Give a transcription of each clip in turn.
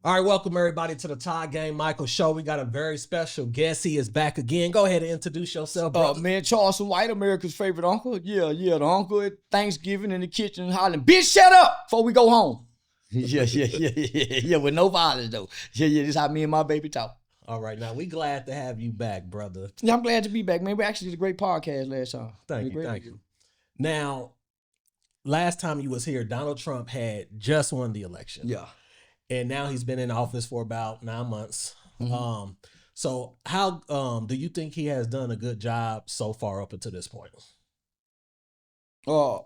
All right, welcome everybody to the Todd Game Michael Show. We got a very special guest. He is back again. Go ahead and introduce yourself, brother. Man, Charleston White, America's favorite uncle. Yeah, the uncle at Thanksgiving in the kitchen hollering, "Bitch, shut up before we go home." Yeah, with no violence though. Yeah, this is how me and my baby talk. All right, now we glad to have you back, brother. Yeah, I'm glad to be back, man. We actually did a great podcast last time. Thank you. Now, last time you was here, Donald Trump had just won the election. Yeah. And now he's been in office for about 9 months. Mm-hmm. So how do you think he has done a good job so far up until this point? When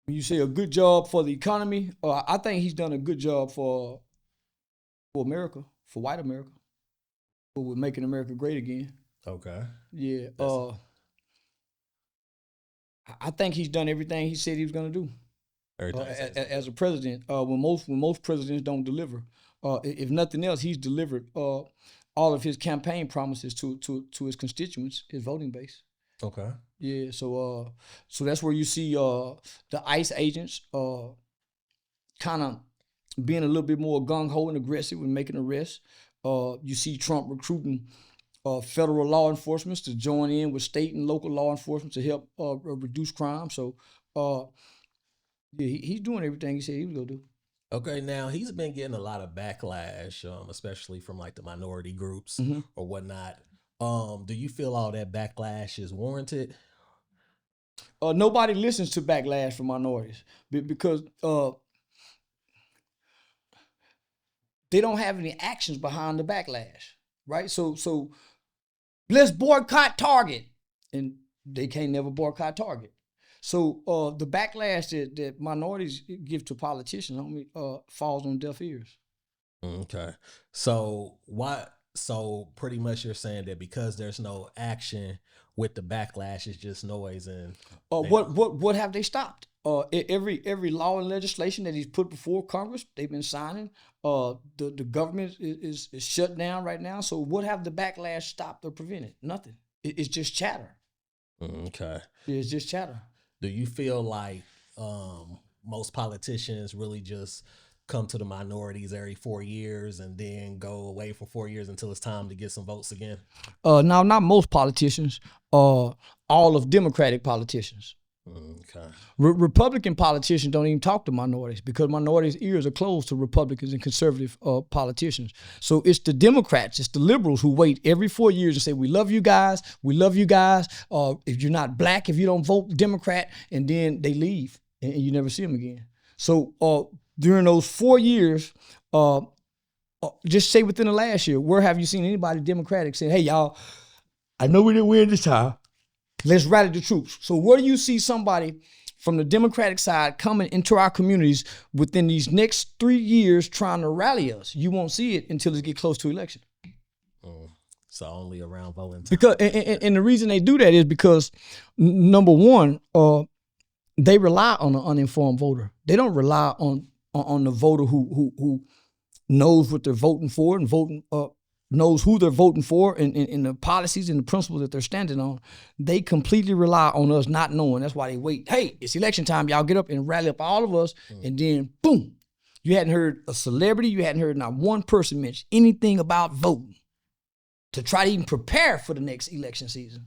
you say a good job for the economy, I think he's done a good job for America, for white America, for making America great again. Okay. Yeah. I think he's done everything he said he was going to do. As a president, when most presidents don't deliver, if nothing else, he's delivered all of his campaign promises to his constituents, his voting base. Okay. Yeah. So that's where you see the ICE agents kind of being a little bit more gung ho and aggressive with making arrests. You see Trump recruiting federal law enforcement to join in with state and local law enforcement to help reduce crime. So. Yeah, he's doing everything he said he was gonna do. Okay, now he's been getting a lot of backlash, especially from like the minority groups or whatnot. Do you feel all that backlash is warranted? Nobody listens to backlash from minorities because they don't have any actions behind the backlash, right? So let's boycott Target, and they can't never boycott Target. So the backlash that minorities give to politicians falls on deaf ears. Okay. So pretty much you're saying that because there's no action with the backlash, it's just noise and what have they stopped? Every law and legislation that he's put before Congress, they've been signing. The government is shut down right now. So what have the backlash stopped or prevented? Nothing. It's just chatter. Okay. It's just chatter. Do you feel like most politicians really just come to the minorities every 4 years and then go away for 4 years until it's time to get some votes again? No, not most politicians. All of Democratic politicians. Okay. Republican politicians don't even talk to minorities because minorities' ears are closed to Republicans and conservative politicians. So it's the Democrats, it's the liberals who wait every 4 years and say, we love you guys. If you're not black, if you don't vote Democrat, and then they leave and you never see them again. So during those 4 years, just say within the last year, where have you seen anybody Democratic saying, hey, y'all, I know we didn't win this time. Let's rally the troops. So where do you see somebody from the Democratic side coming into our communities within these next 3 years trying to rally us? You won't see it until it gets close to election. So only around voting time. Because and the reason they do that is because number one, they rely on an uninformed voter. They don't rely on the voter who knows what they're voting for and knows who they're voting for and the policies and the principles that they're standing on. They completely rely on us not knowing. That's why they wait. Hey, it's election time. Y'all get up and rally up all of us. And then, boom, you hadn't heard a celebrity. You hadn't heard not one person mention anything about voting to try to even prepare for the next election season.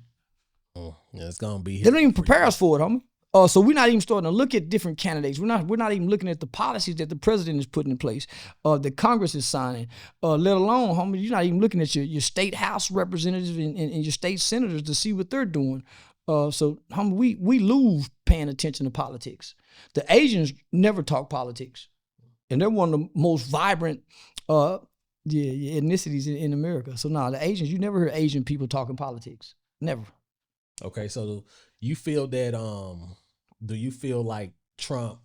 Yeah, it's going to be. They don't even prepare us for it, homie. So we're not even starting to look at different candidates. We're not even looking at the policies that the president is putting in place, that Congress is signing, let alone, homie, you're not even looking at your state house representatives and your state senators to see what they're doing. So, homie, we lose paying attention to politics. The Asians never talk politics, and they're one of the most vibrant ethnicities in America. So, the Asians, you never hear Asian people talking politics. Never. Okay, so you feel that do you feel like Trump?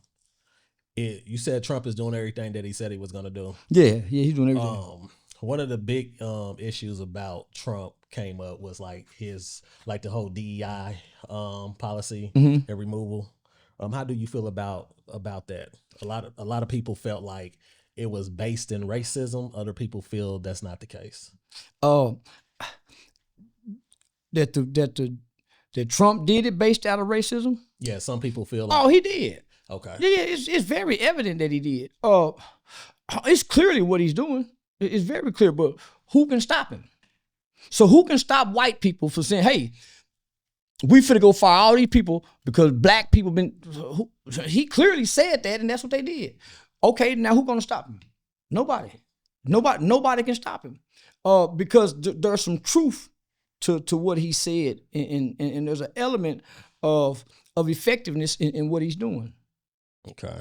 You said Trump is doing everything that he said he was going to do. Yeah, he's doing everything. One of the big issues about Trump came up was like the whole DEI policy and removal. How do you feel about that? A lot of people felt like it was based in racism. Other people feel that's not the case. That Trump did it based out of racism? Yeah, some people feel like. Oh, he did. Okay. Yeah, it's very evident that he did. It's clearly what he's doing. It's very clear, but who can stop him? So who can stop white people from saying, hey, we finna go fire all these people because black people he clearly said that, and that's what they did. Okay, now who's gonna stop him? Nobody. Nobody can stop him. Because there's some truth to what he said, and there's an element of effectiveness in what he's doing. Okay.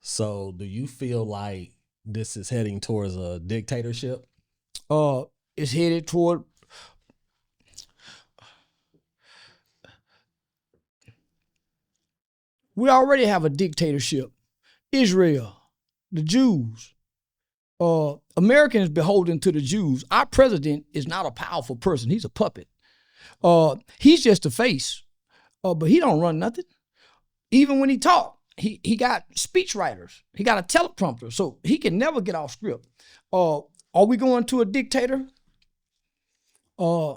So do you feel like this is heading towards a dictatorship? It's headed toward we already have a dictatorship. Israel, the Jews. Americans beholden to the Jews. Our president is not a powerful person. He's a puppet. He's just a face. But he don't run nothing. Even when he talk, he got speech writers. He got a teleprompter, so he can never get off script. Are we going to a dictator? We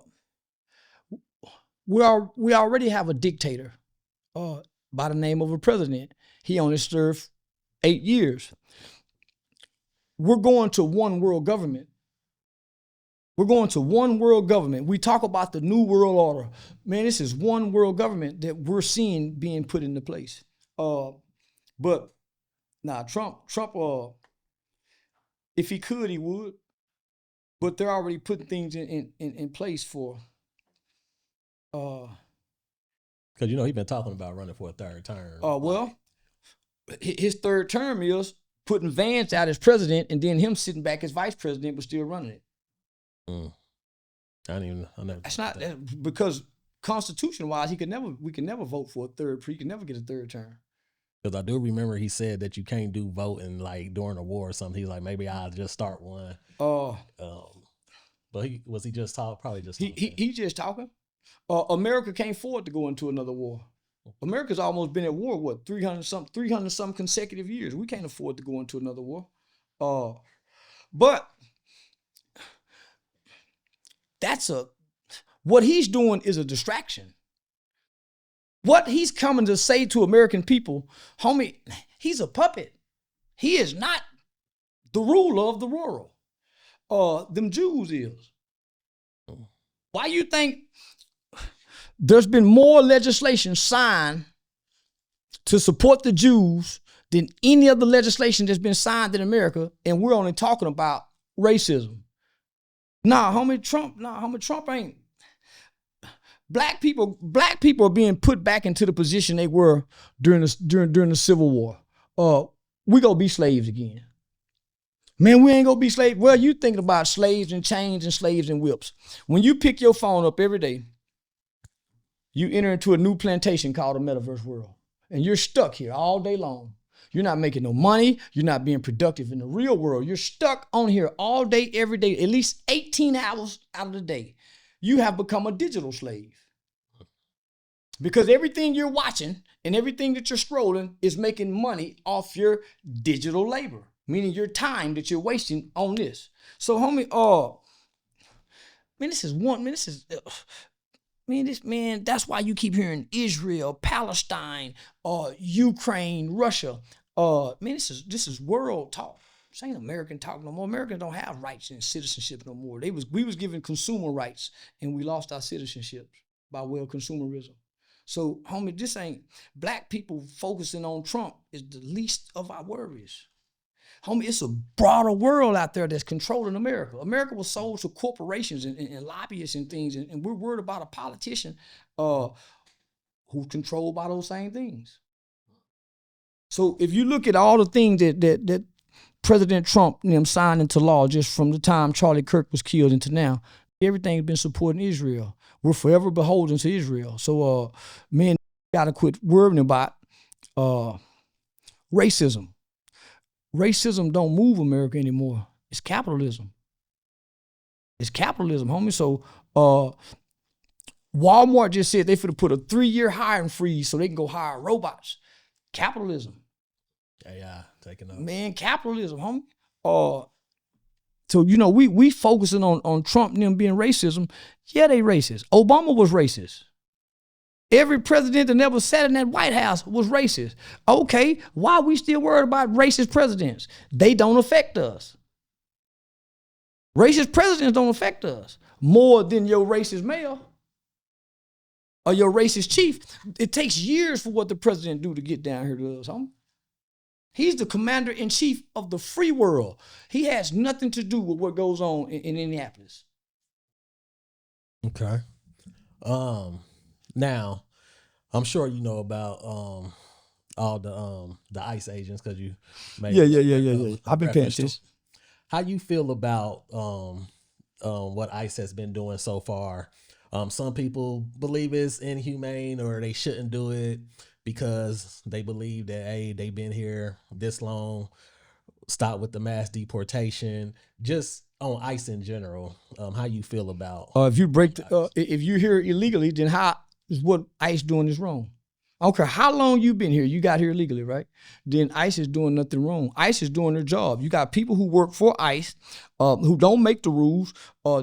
already have a dictator by the name of a president. He only served 8 years. We're going to one world government. We're going to one world government. We talk about the new world order. Man, this is one world government that we're seeing being put into place. But now Trump, if he could, he would. But they're already putting things in place for. Because he's been talking about running for a third term. Well, his third term is putting Vance out as president, and then him sitting back as vice president, but still running it. I never. That's not because constitution-wise, we could never vote for a third. He could never get a third term. Because I do remember he said that you can't do voting like during a war or something. He's like, maybe I'll just start one. But he just talking? Probably just talking. He just talking. America can't afford to go into another war. America's almost been at war, what, 300 some consecutive years. We can't afford to go into another war. But what he's doing is a distraction. What he's coming to say to American people, homie, he's a puppet. He is not the ruler of the world. Them Jews is. Why you think there's been more legislation signed to support the Jews than any other legislation that's been signed in America, and we're only talking about racism? Homie, Trump ain't. Black people are being put back into the position they were during the Civil War. We gonna be slaves again. Man, we ain't gonna be slaves. Well, you thinking about slaves and chains and slaves and whips. When you pick your phone up every day, you enter into a new plantation called the metaverse world. And you're stuck here all day long. You're not making no money. You're not being productive in the real world. You're stuck on here all day, every day, at least 18 hours out of the day. You have become a digital slave. Because everything you're watching and everything that you're scrolling is making money off your digital labor, meaning your time that you're wasting on this. So, homie, that's why you keep hearing Israel, Palestine, Ukraine, Russia. This is world talk. This ain't American talk no more. Americans don't have rights and citizenship no more. We was given consumer rights, and we lost our citizenship by way of consumerism. So, homie, this ain't black people focusing on Trump is the least of our worries. Homie, it's a broader world out there that's controlling America. America was sold to corporations and lobbyists and things, and we're worried about a politician who's controlled by those same things. So if you look at all the things that President Trump signed into law just from the time Charlie Kirk was killed into now, everything's been supporting Israel. We're forever beholden to Israel. So men gotta quit worrying about racism. Racism don't move America anymore. It's capitalism. It's capitalism, homie. So Walmart just said they finna put a 3-year hiring freeze so they can go hire robots. Capitalism. AI taking up. Man, capitalism, homie. So, we focusing on Trump and them being racism. Yeah, they racist. Obama was racist. Every president that never sat in that White House was racist. Okay, why are we still worried about racist presidents? They don't affect us. Racist presidents don't affect us more than your racist mayor or your racist chief. It takes years for what the president do to get down here to us, homie. He's the commander-in-chief of the free world. He has nothing to do with what goes on in Indianapolis. Okay. Now, I'm sure you know about all the ICE agents because you made Yeah. I've been paying attention. How you feel about what ICE has been doing so far? Some people believe it's inhumane or they shouldn't do it because they believe that, hey, they've been here this long, stop with the mass deportation, just on ICE in general. How you feel about if you're here illegally, then how is what ICE doing is wrong? I don't care how long you've been here, you got here illegally, right? Then ICE is doing nothing wrong. ICE is doing their job. You got people who work for ICE who don't make the rules,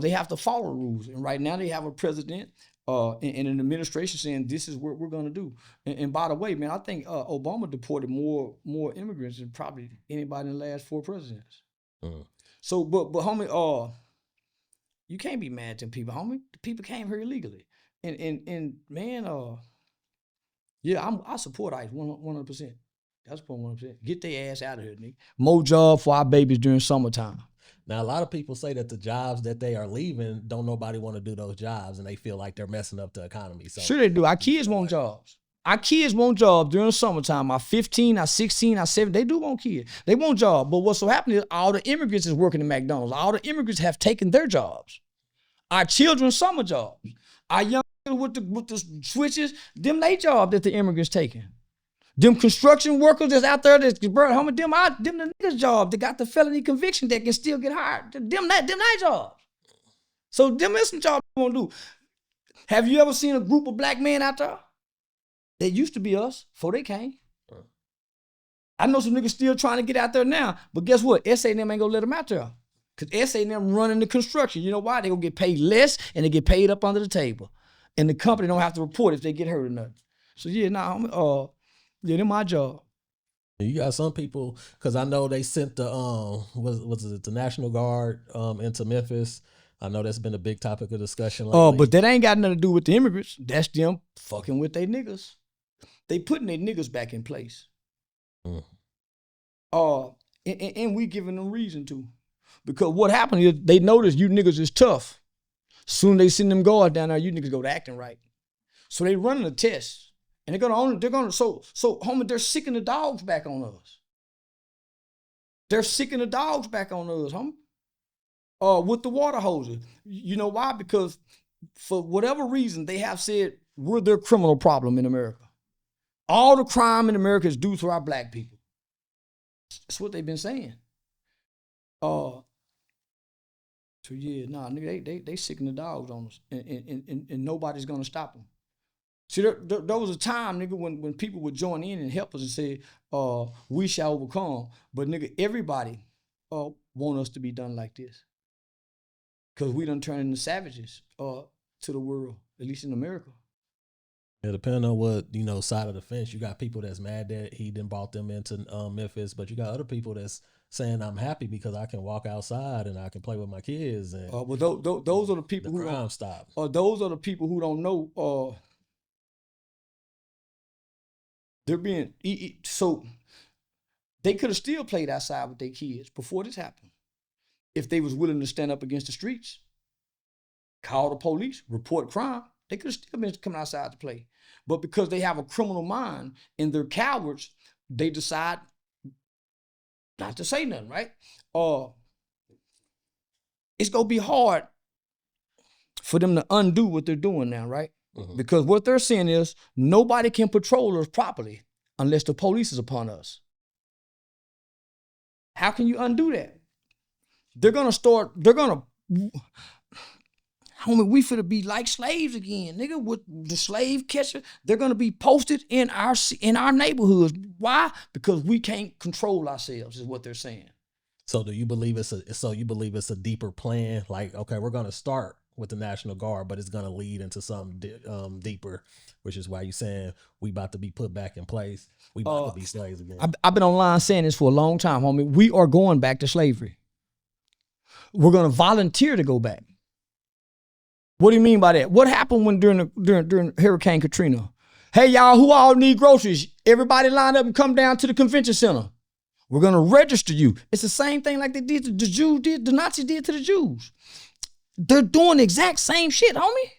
they have to follow rules. And right now they have a president and an administration saying this is what we're going to do. And by the way, man, I think Obama deported more immigrants than probably anybody in the last 4 presidents. So, but homie, you can't be mad at them people, homie. The people came here illegally. And man, yeah, I support ICE 100%. That's 100%. Get their ass out of here, nigga. More job for our babies during summertime. Now, a lot of people say that the jobs that they are leaving, don't nobody want to do those jobs, and they feel like they're messing up the economy. So sure they do. Our kids want jobs. Our kids want jobs during the summertime. Our 15, our 16, our 7, they do want kids. They want jobs. But what's so happening is all the immigrants is working at McDonald's. All the immigrants have taken their jobs. Our children's summer jobs. Our young with the switches, them they job that the immigrants taking. Them construction workers that's out there that's bro, homie, them the niggas job that got the felony conviction that can still get hired. Them they jobs. So them is some jobs they won't do. Have you ever seen a group of black men out there? They used to be us before they came. I know some niggas still trying to get out there now, but guess what? SA and them ain't gonna let them out there. Cause SA and them running the construction. You know why? They gonna get paid less and they get paid up under the table. And the company don't have to report if they get hurt or nothing. So yeah, yeah, they're my job. You got some people, because I know they sent the the National Guard into Memphis. I know that's been a big topic of discussion lately. Oh, but that ain't got nothing to do with the immigrants. That's them fucking with their niggas. They putting their niggas back in place. And we giving them reason to. Because what happened is they notice you niggas is tough. Soon they send them guards down there, you niggas go to acting right. So they running a test. And so homie, they're sicking the dogs back on us. They're sicking the dogs back on us, homie. With the water hoses. You know why? Because for whatever reason, they have said we're their criminal problem in America. All the crime in America is due to our black people. That's what they've been saying. So yeah, nah, nigga, they sicking the dogs on us, and nobody's gonna stop them. See, there was a time, nigga, when people would join in and help us and say, we shall overcome. But nigga, everybody want us to be done like this. Cause we done turned into savages to the world, at least in America. Yeah, depending on what, side of the fence, you got people that's mad that he done brought them into Memphis, but you got other people that's saying I'm happy because I can walk outside and I can play with my kids. And well, those are the people who crime stop. Those are the people who don't know. They're being so they could have still played outside with their kids before this happened, if they was willing to stand up against the streets, call the police, report crime. They could have still been coming outside to play, but because they have a criminal mind and they're cowards, they decide not to say nothing, right? It's gonna be hard for them to undo what they're doing now, right? Mm-hmm. Because what they're saying is nobody can patrol us properly unless the police is upon us. How can you undo that? Homie, we finna be like slaves again, nigga, with the slave catcher. They're gonna be posted in our neighborhoods. Why? Because we can't control ourselves, is what they're saying. So do you believe it's a deeper plan? Like, okay, we're gonna start with the National Guard, but it's going to lead into something deeper, which is why you're saying we about to be put back in place. We about to be slaves again. I've been online saying this for a long time, homie. We are going back to slavery. We're going to volunteer to go back. What do you mean by that? What happened when during Hurricane Katrina? Hey, y'all, who all need groceries? Everybody line up and come down to the convention center. We're going to register you. It's the same thing like they did to the Jews, the Nazis did to the Jews. They're doing the exact same shit, homie.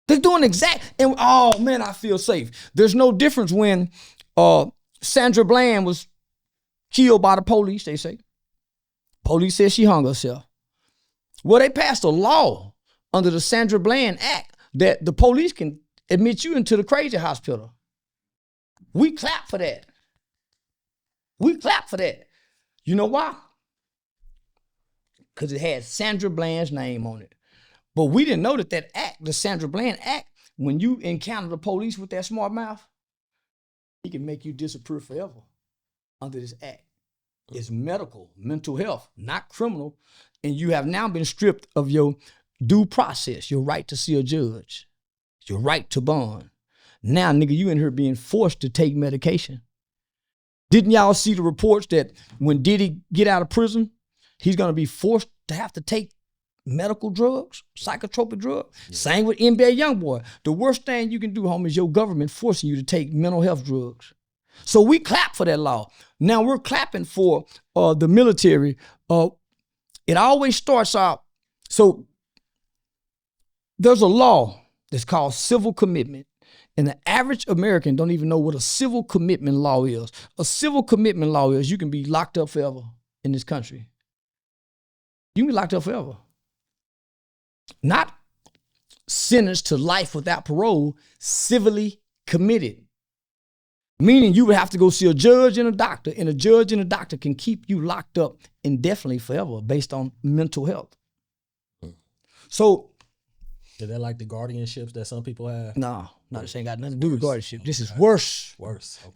They're doing and oh man, I feel safe. There's no difference when Sandra Bland was killed by the police, they say. Police said she hung herself. Well, they passed a law under the Sandra Bland Act that the police can admit you into the crazy hospital. We clap for that. We clap for that. You know why? Because it had Sandra Bland's name on it. But we didn't know that act, the Sandra Bland Act, when you encounter the police with that smart mouth, he can make you disappear forever under this act. It's medical, mental health, not criminal. And you have now been stripped of your due process, your right to see a judge, your right to bond. Now, nigga, you in here being forced to take medication. Didn't y'all see the reports that when Diddy get out of prison, he's going to be forced to have to take medical drugs, psychotropic drugs? Yeah. Same with NBA Youngboy. The worst thing you can do, homie, is your government forcing you to take mental health drugs. So we clap for that law. Now we're clapping for the military. It always starts out, so there's a law that's called civil commitment. And the average American don't even know what a civil commitment law is. A civil commitment law is you can be locked up forever in this country. You can be locked up forever. Not sentenced to life without parole, civilly committed. Meaning you would have to go see a judge and a doctor, and a judge and a doctor can keep you locked up indefinitely forever based on mental health. So, is that like the guardianships that some people have? No, this ain't got nothing to do with guardianship. This is worse. Worse. Okay.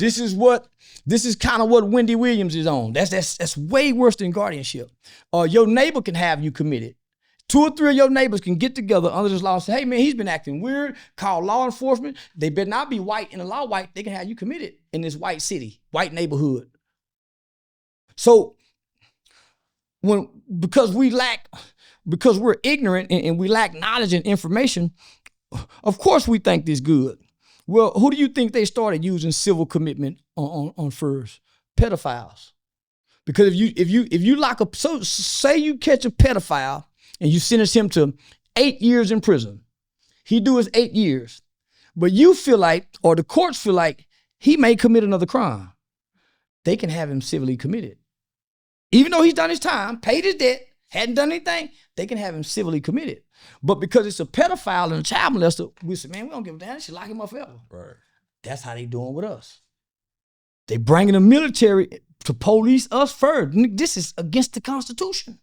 This is kind of what Wendy Williams is on. That's way worse than guardianship. Your neighbor can have you committed. 2 or 3 of your neighbors can get together under this law and say, hey man, he's been acting weird, call law enforcement. They better not be white and the law white. They can have you committed in this white city, white neighborhood. So because we're ignorant and we lack knowledge and information, of course we think this good. Well, who do you think they started using civil commitment on first? Pedophiles. Because if you lock up, so say you catch a pedophile and you sentence him to 8 years in prison. He do his 8 years. But you feel like, or the courts feel like, he may commit another crime. They can have him civilly committed. Even though he's done his time, paid his debt, hadn't done anything, they can have him civilly committed. But because it's a pedophile and a child molester, we say, man, we don't give a damn. They should lock him up forever. Right. That's how they doing with us. They bringing the military to police us first. This is against the Constitution.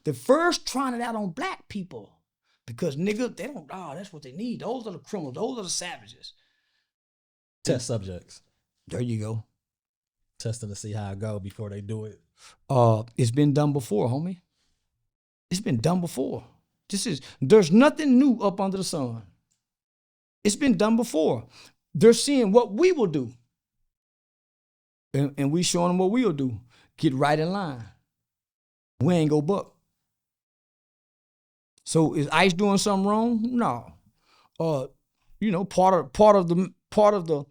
They're first trying it out on black people because, nigga, they don't, that's what they need. Those are the criminals. Those are the savages. Test subjects. There you go. Testing to see how it go before they do it. It's been done before, homie. It's been done before. There's nothing new up under the sun. It's been done before. They're seeing what we will do. And we showing them what we'll do. Get right in line. We ain't go buck. So is ICE doing something wrong? No. Part of the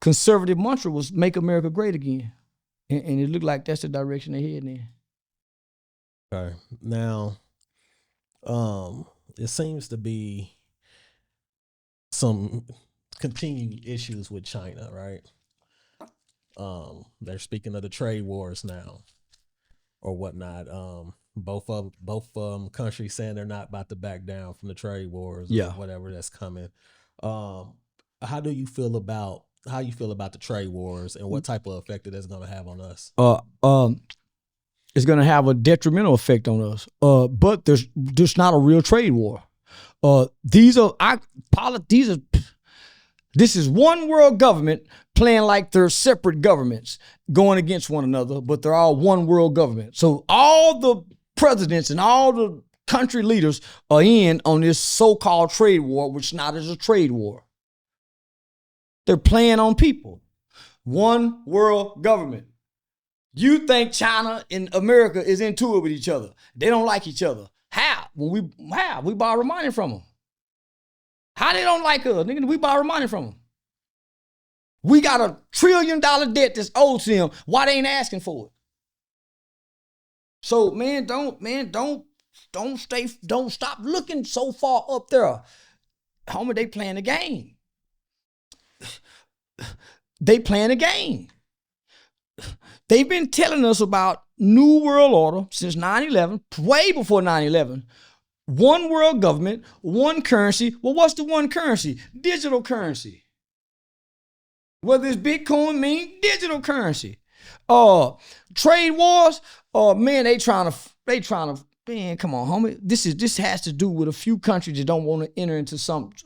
conservative mantra was make America great again. And it looked like that's the direction they're heading in. Okay. Now, it seems to be some continued issues with China, right? They're speaking of the trade wars now or whatnot. Both countries saying they're not about to back down from the trade wars or whatever that's coming. How you feel about the trade wars and what type of effect it is going to have on us? It's going to have a detrimental effect on us. But there's not a real trade war. This is one world government playing like they're separate governments going against one another, but they're all one world government. So all the presidents and all the country leaders are in on this so-called trade war, which not is a trade war. They're playing on people. One world government. You think China and America is into it with each other. They don't like each other. How? We borrow money from them. How they don't like us? Nigga, we borrow money from them. We got $1 trillion debt that's owed to them. Why they ain't asking for it? So don't stop looking so far up there. Homie, they playing the game. They playing a game. They've been telling us about New World Order since 9/11, way before 9/11. One world government, one currency. Well, what's the one currency? Digital currency. Whether it's Bitcoin, mean digital currency. Trade wars. Man, they trying to. Man, come on, homie. This has to do with a few countries that don't want to enter into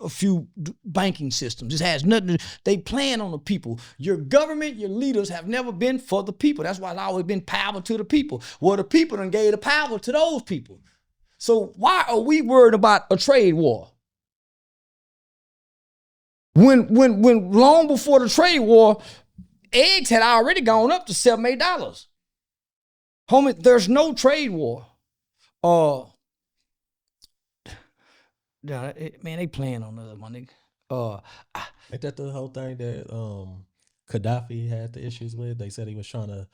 a few banking systems. This has nothing to, they plan on the people. Your government, your leaders have never been for the people. That's why it's always been power to the people. Well, the people done gave the power to those people. So why are we worried about a trade war? When long before the trade war, eggs had already gone up to $7, $8. Homie, there's no trade war. Man, they playing on us, my nigga. Ain't that the whole thing that Gaddafi had the issues with? They said he was trying to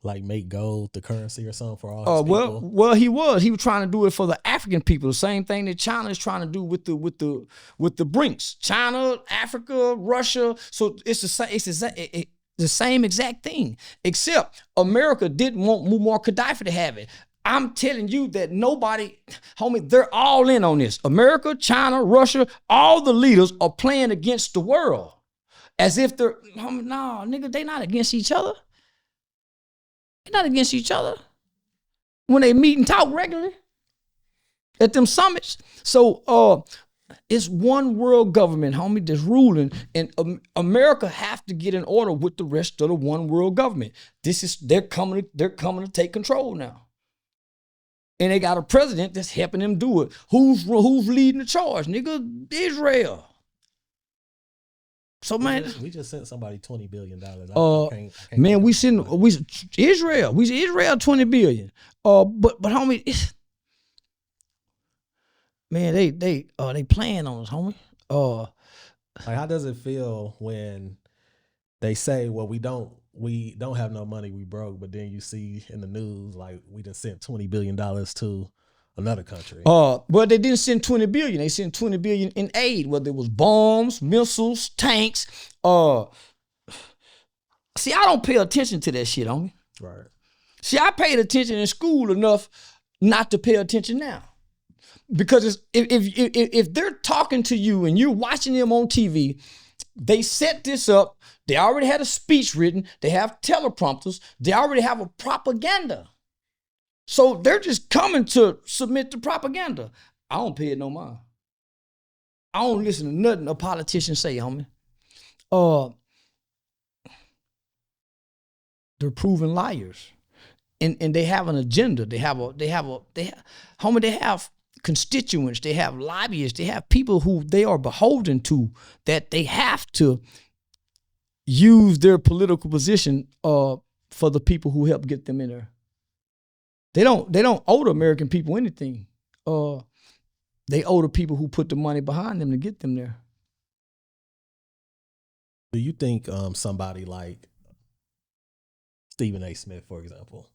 like make gold the currency or something for all his people. Well, he was trying to do it for the African people. The same thing that China is trying to do with the BRICS. China, Africa, Russia. So it's the same exact thing, except America didn't want Muammar Gaddafi to have it. I'm telling you that nobody, homie, they're all in on this. America, China, Russia, all the leaders are playing against the world. As if they're, homie, no, nigga, they not against each other. They're not against each other. When they meet and talk regularly at them summits. So it's one world government, homie, that's ruling. And America have to get in order with the rest of the one world government. They're coming to take control now. And they got a president that's helping them do it. Who's leading the charge, nigga? Israel. So man, we just sent somebody $20 billion. Man, Israel $20 billion. But homie, man, they playing on us, homie. Like, how does it feel when they say, well, we don't have no money, we broke, but then you see in the news like we just sent $20 billion to another country? Well, they didn't send $20 billion. They sent $20 billion in aid, whether it was bombs, missiles, tanks. See, I don't pay attention to that shit, homie. Right. See, I paid attention in school enough not to pay attention now. Because if they're talking to you and you're watching them on TV, they set this up. They already had a speech written. They have teleprompters. They already have a propaganda. So they're just coming to submit the propaganda. I don't pay it no mind. I don't listen to nothing a politician say, homie. They're proven liars. And they have an agenda. They have constituents, they have lobbyists, they have people who they are beholden to, that they have to use their political position for the people who help get them in there. They don't owe the American people anything. They owe the people who put the money behind them to get them there. Do you think somebody like Stephen A. Smith, for example,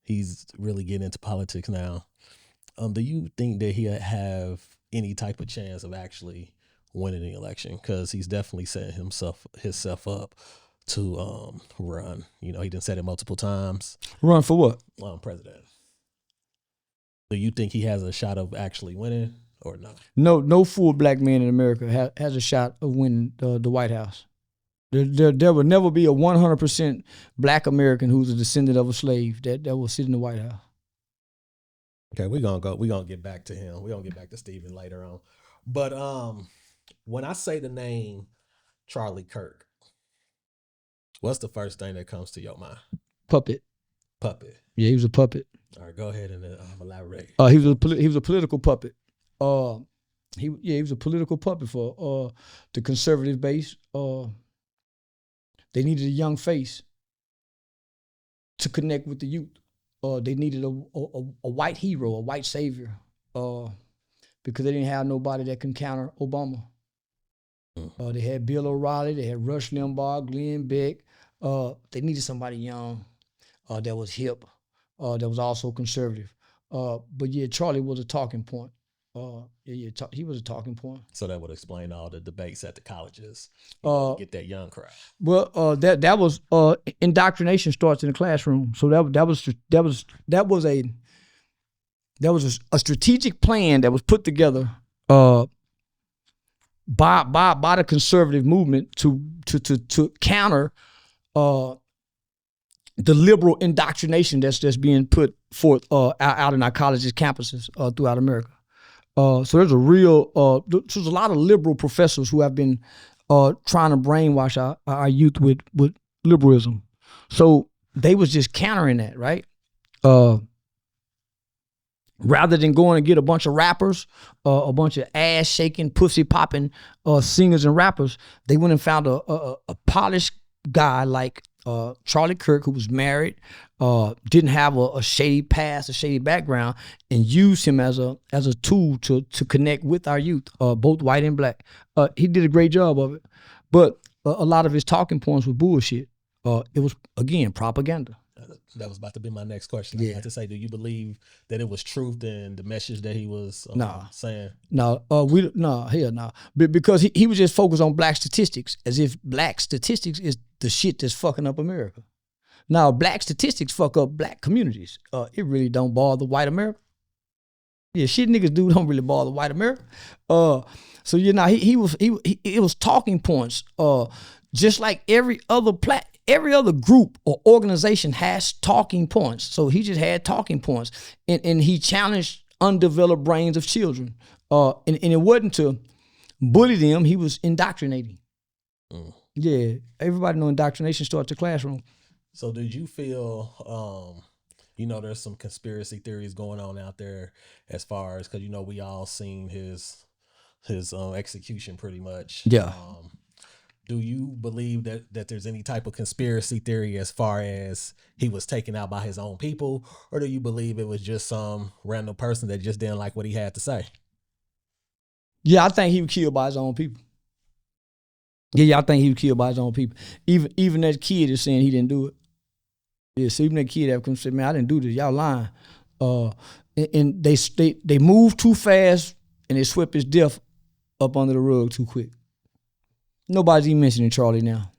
he's really getting into politics now? Do you think that he'll have any type of chance of actually winning the election? Because he's definitely setting himself up to run. You know, he done said it multiple times. Run for what? President. Do you think he has a shot of actually winning or not? No full black man in America has a shot of winning the White House. There will never be a 100% black American who's a descendant of a slave that will sit in the White House. Okay, we're gonna get back to him. We're gonna get back to Stephen later on. But when I say the name Charlie Kirk, what's the first thing that comes to your mind? Puppet. Puppet. Yeah, he was a puppet. All right, go ahead and elaborate. He was a political puppet. He was a political puppet for the conservative base. They needed a young face to connect with the youth. They needed a white hero, a white savior, because they didn't have nobody that can counter Obama. They had Bill O'Reilly, they had Rush Limbaugh, Glenn Beck. They needed somebody young that was hip, that was also conservative. But yeah, Charlie was a talking point. He was a talking point. So that would explain all the debates at the colleges. Get that young crowd. Well, that was indoctrination starts in the classroom. So that was a strategic plan that was put together by the conservative movement to counter the liberal indoctrination that's being put forth out in our colleges, campuses throughout America. So there's a lot of liberal professors who have been trying to brainwash our youth with liberalism. So they was just countering that, right? Rather than going and get a bunch of rappers, a bunch of ass shaking, pussy popping singers and rappers, they went and found a polished guy like Charlie Kirk, who was married, didn't have a shady past, a shady background, and used him as a tool to connect with our youth, both white and black. He did a great job of it, but a lot of his talking points were bullshit. It was, again, propaganda. That was about to be my next question. I had to say, do you believe that it was truth in the message that he was saying? No, hell no. Because he was just focused on black statistics, as if black statistics is the shit that's fucking up America. Now, black statistics fuck up black communities. It really don't bother white America. Yeah, shit niggas don't really bother white America. So you know, it was talking points. Just like every other group or organization has talking points. So he just had talking points, and he challenged undeveloped brains of children. And it wasn't to bully them; he was indoctrinating. Yeah, everybody know indoctrination starts the classroom. So did you feel, there's some conspiracy theories going on out there as far as, because, we all seen his execution pretty much. Yeah. Do you believe that there's any type of conspiracy theory as far as he was taken out by his own people, or do you believe it was just some random person that just didn't like what he had to say? Yeah, I think he was killed by his own people. Yeah, I think he was killed by his own people. Even that kid is saying he didn't do it. Yeah, so even that kid that comes say, man, I didn't do this. Y'all lying. And they moved too fast and they swept his death up under the rug too quick. Nobody's even mentioning Charlie now.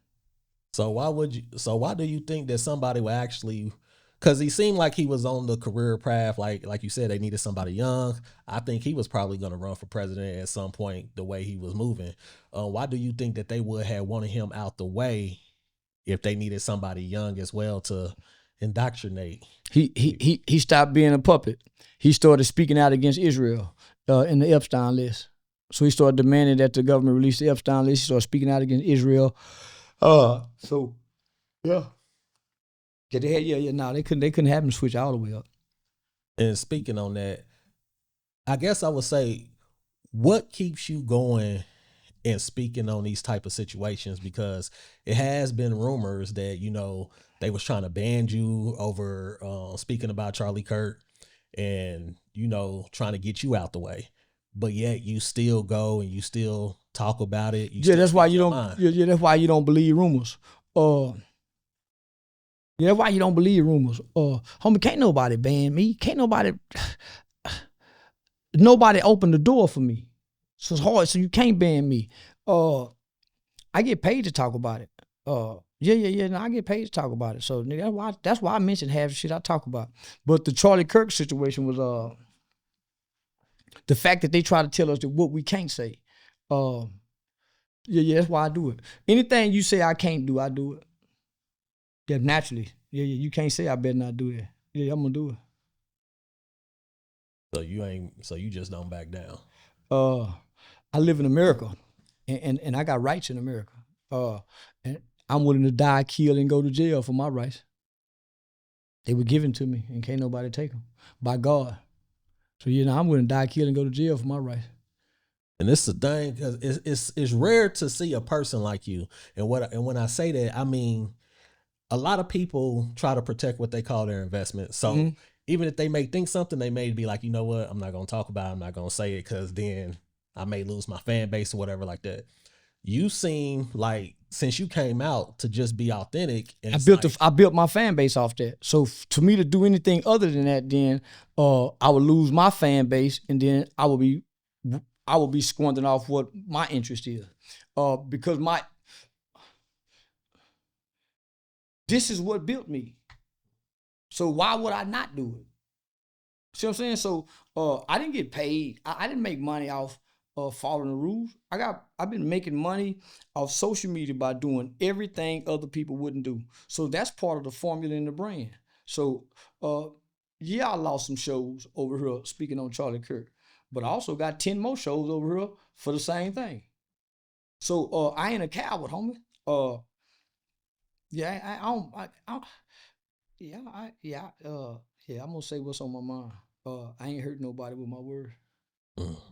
So why do you think that somebody would actually, because he seemed like he was on the career path, like you said, they needed somebody young. I think he was probably going to run for president at some point, the way he was moving. Why do you think that they would have wanted him out the way if they needed somebody young as well to indoctrinate? He stopped being a puppet. He started speaking out against Israel in the Epstein list. So he started demanding that the government release the Epstein list. He started speaking out against Israel. So yeah. They couldn't have him switch all the way up. And speaking on that, I guess I would say, what keeps you going and speaking on these type of situations? Because it has been rumors that, they was trying to ban you over speaking about Charlie Kirk and, trying to get you out the way. But yet you still go and you still talk about it. That's why you don't. Yeah, that's why you don't believe rumors. That's why you don't believe rumors. Homie, can't nobody ban me. Can't nobody open the door for me. So it's hard. So you can't ban me. I get paid to talk about it. No, I get paid to talk about it. So nigga, that's why I mentioned half the shit I talk about. But the Charlie Kirk situation was the fact that they try to tell us that what we can't say. That's why I do it. Anything you say I can't do, I do it. Yeah, naturally. Yeah, you can't say I better not do that. Yeah, I'm gonna do it. So you just don't back down. I live in America, and I got rights in America. And I'm willing to die, kill, and go to jail for my rights. They were given to me, and can't nobody take them by God. So I'm willing to die, kill, and go to jail for my rights. And it's the thing, because it's rare to see a person like you. And when I say that, I mean, a lot of people try to protect what they call their investment. So even if they may think something, they may be like, you know what, I'm not going to talk about it. I'm not going to say it because then I may lose my fan base or whatever like that. You seem like, since you came out, to just be authentic. And I built my fan base off that. So to me to do anything other than that, then I would lose my fan base, and then I would be squandering off what my interest is. Because this is what built me. So why would I not do it? See what I'm saying? So I didn't get paid. I didn't make money off following the rules. I've been making money off social media by doing everything other people wouldn't do. So that's part of the formula in the brand. So I lost some shows over here speaking on Charlie Kirk, but I also got 10 more shows over here for the same thing. So I ain't a coward, homie. I'm gonna say what's on my mind. I ain't hurt nobody with my words.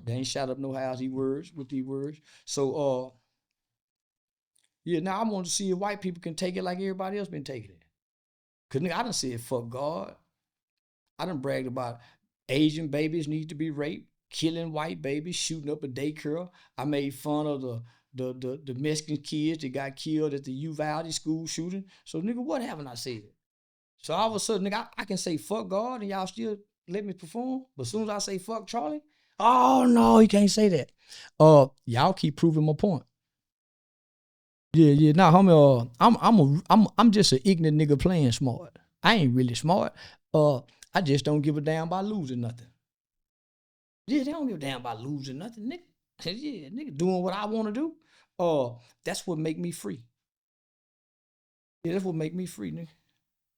They ain't shot up no house with these words. So now I want to see if white people can take it like everybody else been taking it. Cause nigga, I done said fuck God. I done bragged about Asian babies need to be raped, killing white babies, shooting up a daycare. I made fun of the Mexican kids that got killed at the Uvalde school shooting. So nigga, what haven't I said? So all of a sudden, nigga, I can say fuck God and y'all still let me perform. But as soon as I say fuck Charlie, oh no, you can't say that. Y'all keep proving my point. Yeah. Nah, homie, I'm just an ignorant nigga playing smart. I ain't really smart. I just don't give a damn about losing nothing. Yeah, they don't give a damn about losing nothing, nigga. Yeah, nigga, doing what I want to do. That's what make me free. Yeah, that's what make me free, nigga.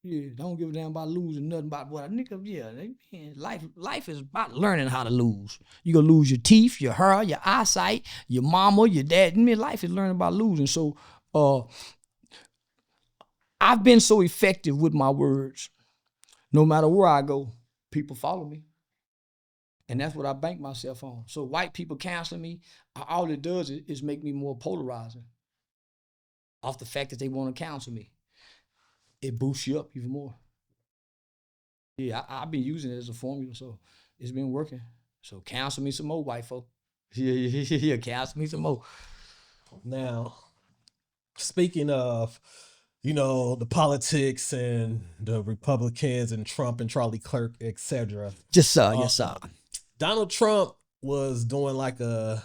Yeah, don't give a damn about losing nothing about what I nigga. Yeah, man, life is about learning how to lose. You gonna lose your teeth, your hair, your eyesight, your mama, your dad. I mean, life is learning about losing. So, I've been so effective with my words. No matter where I go, people follow me. And that's what I bank myself on. So white people canceling me, all it does is make me more polarizing. Off the fact that they want to cancel me. It boosts you up even more. Yeah, I've been using it as a formula, so it's been working. So cancel me some more, white folk. Yeah, cancel me some more. Now, speaking of, the politics and the Republicans and Trump and Charlie Kirk, etc. Yes, sir. Donald Trump was doing like a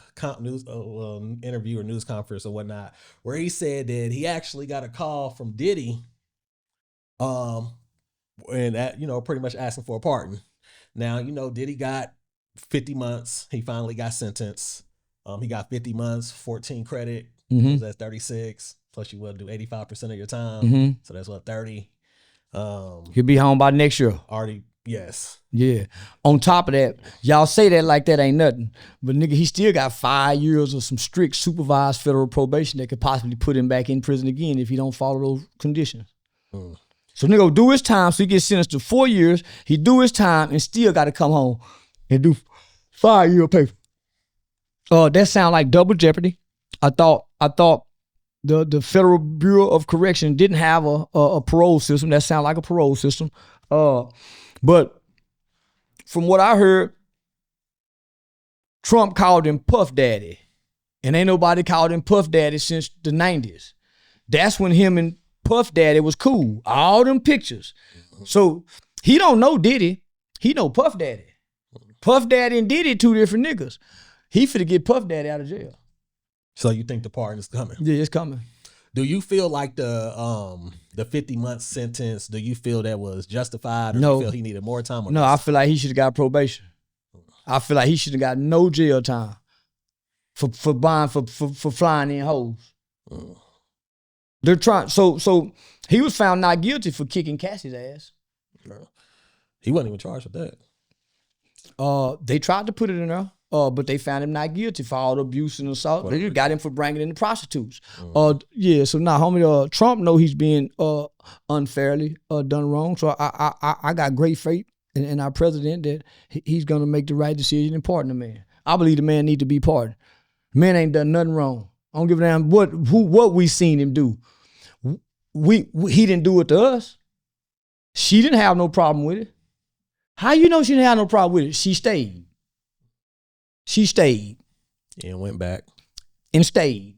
interview or news conference or whatnot, where he said that he actually got a call from Diddy, and that, pretty much asking for a pardon. Now, Diddy got 50 months. He finally got sentenced. He got 50 months, 14 credit. Mm-hmm. That's 36. Plus you will do 85% of your time. Mm-hmm. So that's what, 30. He'll be home by next year. Already, yes. Yeah. On top of that, y'all say that like that ain't nothing. But nigga, he still got 5 years of some strict supervised federal probation that could possibly put him back in prison again if he don't follow those conditions. So nigga do his time, so he gets sentenced to 4 years. He do his time and still got to come home and do 5 year paper. That sound like double jeopardy. I thought the Federal Bureau of Correction didn't have a parole system. That sound like a parole system. But from what I heard, Trump called him Puff Daddy. And ain't nobody called him Puff Daddy since the 90s. That's when him and Puff Daddy was cool. All them pictures. So he don't know Diddy. He know Puff Daddy. Puff Daddy and Diddy 2 different niggas. He finna get Puff Daddy out of jail. So you think the pardon is coming? Yeah, it's coming. Do you feel like the 50-month sentence, do you feel that was justified, or do you feel he needed more time? No, I feel like he should have got probation. I feel like he should have got no jail time for flying in hoes. They're trying. So he was found not guilty for kicking Cassie's ass. He wasn't even charged with that. They tried to put it in there. But they found him not guilty for all the abuse and assault. They just got him for bringing in the prostitutes. Mm-hmm. So now, homie, Trump know he's being unfairly done wrong. So I got great faith in our president that he's gonna make the right decision and pardon the man. I believe the man need to be pardoned. The man ain't done nothing wrong. I don't give a damn what we seen him do. He didn't do it to us. She didn't have no problem with it. How you know she didn't have no problem with it? She stayed. She stayed. And went back. And stayed.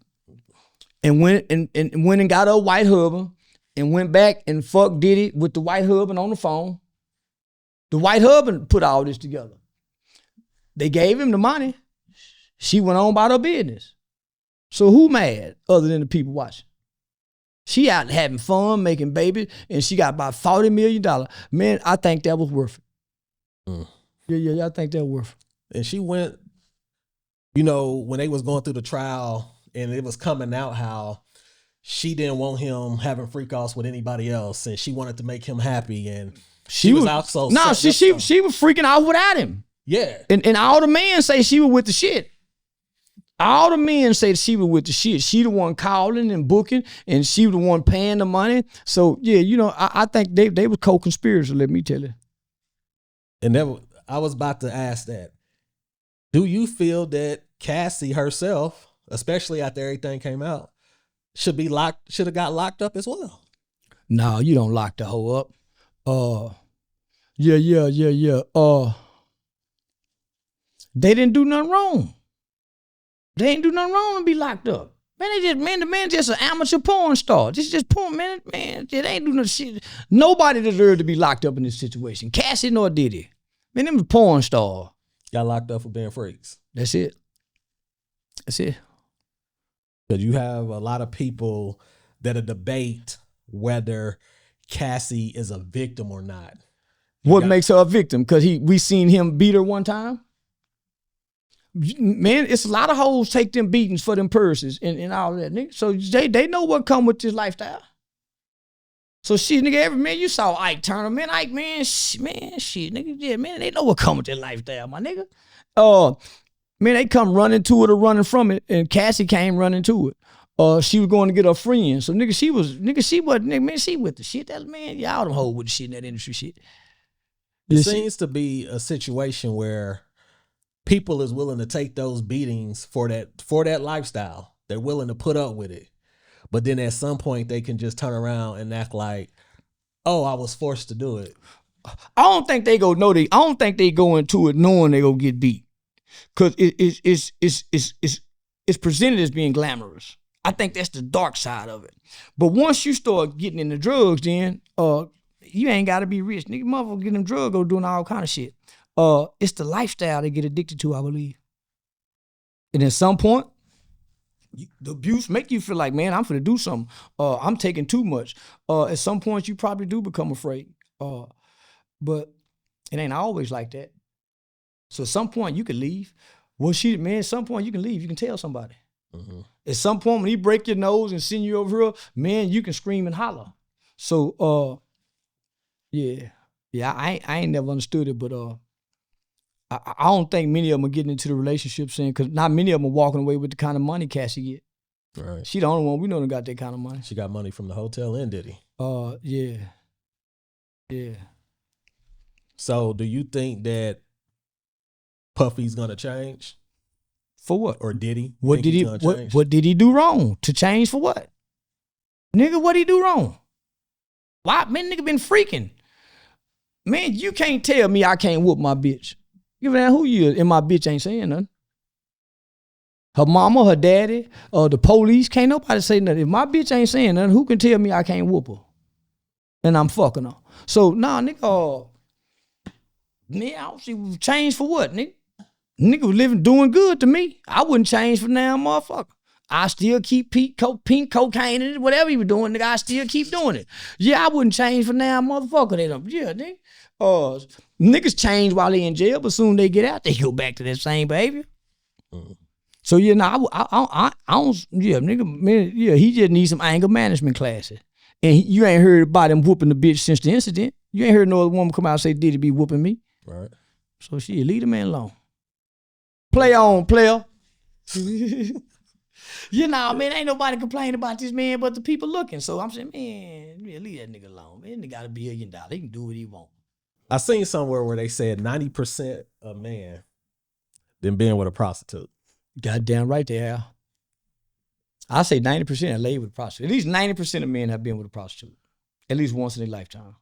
And went and got a white husband and went back and fucked Diddy with the white husband on the phone. The white husband put all this together. They gave him the money. She went on about her business. So who mad other than the people watching? She out having fun, making babies, and she got about $40 million. Man, I think that was worth it. Mm. Yeah, I think that was worth it. And she went, when they was going through the trial and it was coming out how she didn't want him having freak offs with anybody else and she wanted to make him happy and she was also she was freaking out without him. Yeah. And all the men say she was with the shit. All the men say she was with the shit. She the one calling and booking, and she was the one paying the money. So yeah, I think they were co-conspirators. Let me tell you. And I was about to ask that. Do you feel that Cassie herself, especially after everything came out, should have got locked up as well? No, you don't lock the hoe up. Yeah. They didn't do nothing wrong. They ain't do nothing wrong to be locked up. Man, the man just an amateur porn star. Just porn, man, it ain't do no shit. Nobody deserved to be locked up in this situation. Cassie nor Diddy. Man, them was porn star. Got locked up for being freaks. That's it. Because you have a lot of people that debate whether Cassie is a victim or not. What makes her a victim? Because we seen him beat her one time? Man, it's a lot of hoes take them beatings for them purses and all that, nigga. So they know what come with this lifestyle. So shit, nigga, you saw Ike Turner, man. Ike, shit, nigga, yeah, man, they know what come with that lifestyle, my nigga. Man, they come running to it or running from it, and Cassie came running to it. She was going to get her friend. So she with the shit. That man, y'all them hoes with the shit in that industry shit. It seems to be a situation where people is willing to take those beatings for that lifestyle. They're willing to put up with it. But then at some point they can just turn around and act like, oh, I was forced to do it. I don't think they go into it knowing they gonna get beat. Cause it's presented as being glamorous. I think that's the dark side of it. But once you start getting into drugs, then you ain't gotta be rich. Nigga, motherfucker getting them drugs, go doing all kind of shit. It's the lifestyle they get addicted to, I believe. And at some point, the abuse make you feel like, man, I'm finna do something. I'm taking too much. At some point, you probably do become afraid. But it ain't always like that. So at some point, you can leave. At some point, you can leave. You can tell somebody. Mm-hmm. At some point, when he break your nose and send you over here, man, you can scream and holler. So, yeah, I ain't never understood it, but I don't think many of them are getting into the relationship saying, because not many of them are walking away with the kind of money Cassie get. Right. She the only one we know that got that kind of money. She got money from the hotel and Diddy. Yeah. So do you think that Puffy's gonna change? For what? Or Diddy? What did he do wrong? To change for what? Nigga, what he do wrong? Why? Man, nigga been freaking. Man, you can't tell me I can't whoop my bitch. Give a damn who you is, and my bitch ain't saying nothing. Her mama, her daddy, the police, can't nobody say nothing. If my bitch ain't saying nothing, who can tell me I can't whoop her? And I'm fucking her. So, nah, nigga, man, I don't see change for what, nigga? Nigga was doing good to me. I wouldn't change for now, motherfucker. I still keep pink cocaine in it, whatever he was doing, nigga, I still keep doing it. Yeah, I wouldn't change for now, motherfucker. Yeah, nigga. Niggas change while they in jail, but soon they get out, they go back to that same behavior. Mm. So yeah, I don't. Yeah, nigga, man, yeah, he just needs some anger management classes. And you ain't heard about him whooping the bitch since the incident. You ain't heard no other woman come out and say, "Did he be whooping me?" Right. So leave the man alone. Play on, player. You know, man, ain't nobody complaining about this man but the people looking. So I'm saying, man, leave that nigga alone. Man, he got $1 billion. He can do what he want. I seen somewhere where they said 90% of men than being with a prostitute. Goddamn right they have. I say 90% have laid with a prostitute. At least 90% of men have been with a prostitute. At least once in their lifetime.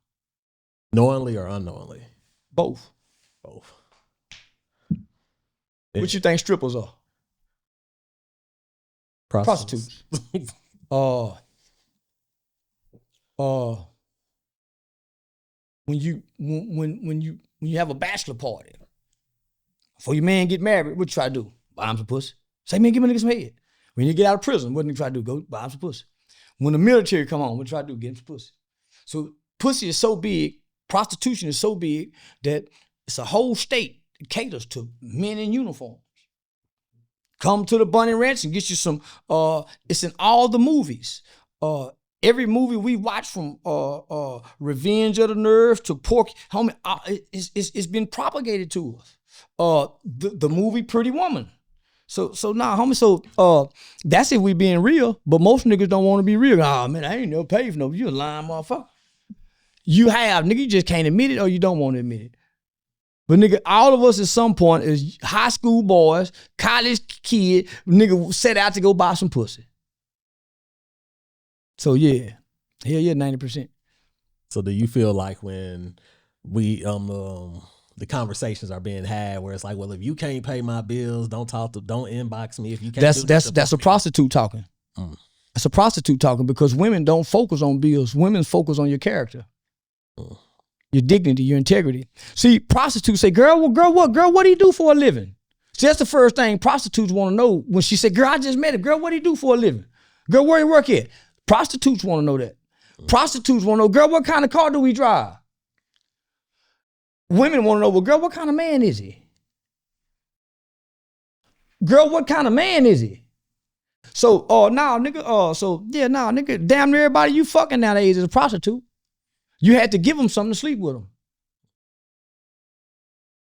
Knowingly or unknowingly? Both. Both. What you think strippers are? Prostitutes. When you have a bachelor party, before your man get married, what you try to do? Buy him some pussy. Say, man, give me a nigga some head. When you get out of prison, what you try to do? Go buy him some pussy. When the military come on, what you try to do? Get him some pussy. So pussy is so big, prostitution is so big that it's a whole state that caters to men in uniforms. Come to the Bunny Ranch and get you some, it's in all the movies. Every movie we watch from Revenge of the Nerve to Porky, homie, it's been propagated to us. The movie Pretty Woman. So nah, homie, so that's if we being real, but most niggas don't want to be real. Ah, man, I ain't never paid for no, you a lying motherfucker. You have, nigga, you just can't admit it or you don't want to admit it. But nigga, all of us at some point is high school boys, college kid, nigga set out to go buy some pussy. So yeah, hell yeah, 90%. So do you feel like when we the conversations are being had where it's like, well, if you can't pay my bills, don't inbox me. If you can't, that's a prostitute talking. That's a prostitute talking because women don't focus on bills. Women focus on your character, your dignity, your integrity. See, prostitutes say, girl, what do you do for a living? See, that's the first thing prostitutes want to know when she said, girl, I just met him. Girl, what do you do for a living? Girl, where you work at? Prostitutes want to know that. Prostitutes want to know, girl, what kind of car do we drive? Women want to know, well, girl, what kind of man is he? Girl, what kind of man is he? So, nigga, damn near everybody you fucking nowadays is a prostitute. You had to give them something to sleep with them.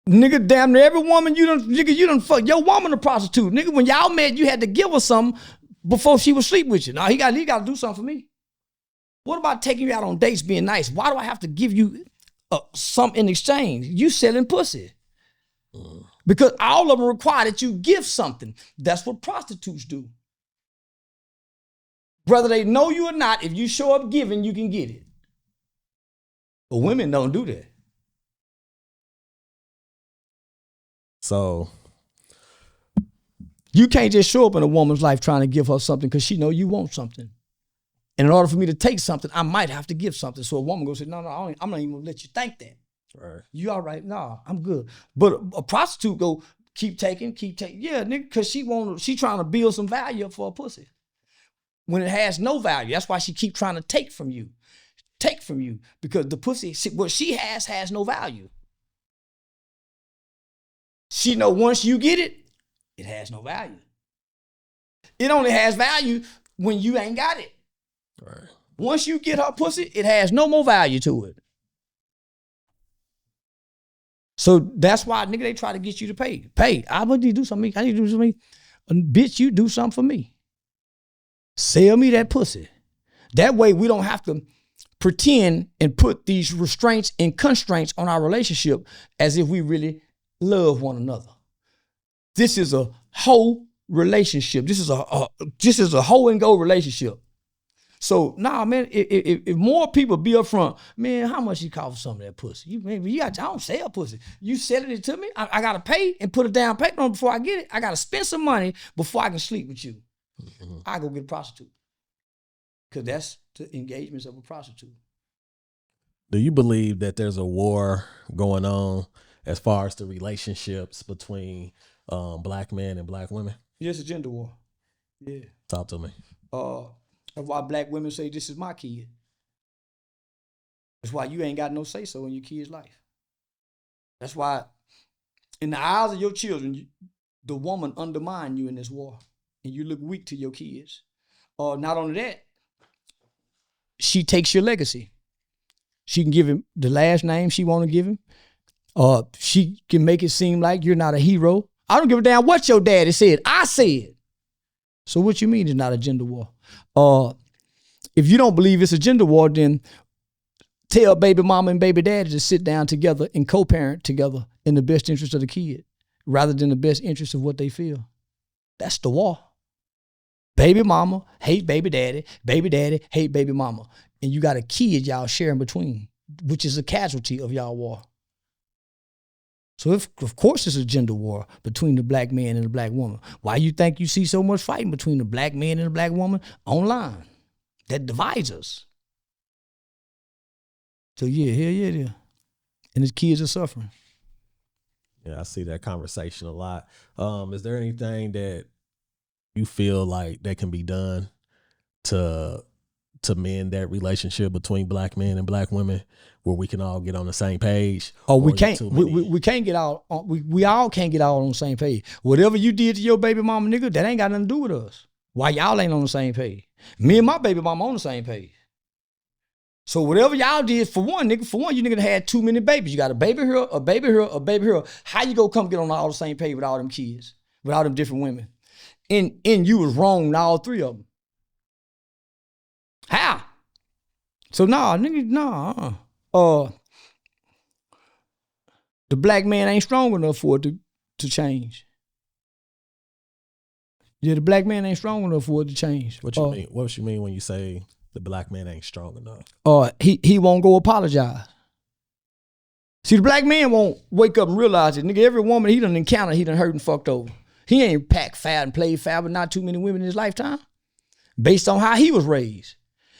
Nigga, damn near every woman you done fuck, your woman a prostitute. Nigga, when y'all met, you had to give her something before she would sleep with you. Now, he got to do something for me. What about taking you out on dates being nice? Why do I have to give you something in exchange? You selling pussy. Because all of them require that you give something. That's what prostitutes do. Whether they know you or not, if you show up giving, you can get it. But women don't do that. So you can't just show up in a woman's life trying to give her something because she know you want something. And in order for me to take something, I might have to give something. So a woman goes, no, I'm not even gonna let you think that. Right. You all right? No, I'm good. But a prostitute go keep taking. Yeah, nigga, because she trying to build some value for a pussy. When it has no value, that's why she keep trying to take from you. Because the pussy, what she has no value. She know once you get it, it has no value. It only has value when you ain't got it. Right. Once you get her pussy, it has no more value to it. So that's why, nigga, they try to get you to pay. Pay. I want you to do something for me. I need you to do something for me. Bitch, you do something for me. Sell me that pussy. That way we don't have to pretend and put these restraints and constraints on our relationship as if we really love one another. This is a whole relationship. This is a whole and go relationship. So nah, man, if more people be up front, man, how much you cost for some of that pussy? I don't sell pussy. You selling it to me? I gotta pay and put a down payment on before I get it. I gotta spend some money before I can sleep with you. Mm-hmm. I go get a prostitute. Cause that's the engagements of a prostitute. Do you believe that there's a war going on as far as the relationships between black men and black women? Yes, a gender war. Yeah. Talk to me. That's why black women say, this is my kid. That's why you ain't got no say-so in your kid's life. That's why in the eyes of your children, the woman undermine you in this war and you look weak to your kids. Not only that, she takes your legacy. She can give him the last name she want to give him. She can make it seem like you're not a hero. I don't give a damn what your daddy said. I said. So what you mean it's not a gender war? If you don't believe it's a gender war, then tell baby mama and baby daddy to sit down together and co-parent together in the best interest of the kid rather than the best interest of what they feel. That's the war. Baby mama hate baby daddy hate baby mama. And you got a kid y'all sharing between, which is a casualty of y'all war. So of course it's a gender war between the black man and the black woman. Why you think you see so much fighting between the black man and the black woman online? That divides us. So yeah, hell yeah, yeah. And his kids are suffering. Yeah, I see that conversation a lot. Is there anything that you feel like that can be done to mend that relationship between black men and black women, where we can all get on the same page? Oh, we can't. We can't get out. We all can't get out on the same page. Whatever you did to your baby mama, nigga, that ain't got nothing to do with us. Why y'all ain't on the same page? Me and my baby mama on the same page. So whatever y'all did, for one, you nigga had too many babies. You got a baby here, a baby here, a baby here. How you go come get on all the same page with all them kids, with all them different women? And you was wrong in all three of them. How? So nigga, the black man ain't strong enough for it to change. Yeah, the black man ain't strong enough for it to change. What you mean? What you mean when you say the black man ain't strong enough? He won't go apologize. See, the black man won't wake up and realize it. Nigga, every woman he done encountered, he done hurt and fucked over. He ain't packed foul and played foul with not too many women in his lifetime. Based on how he was raised.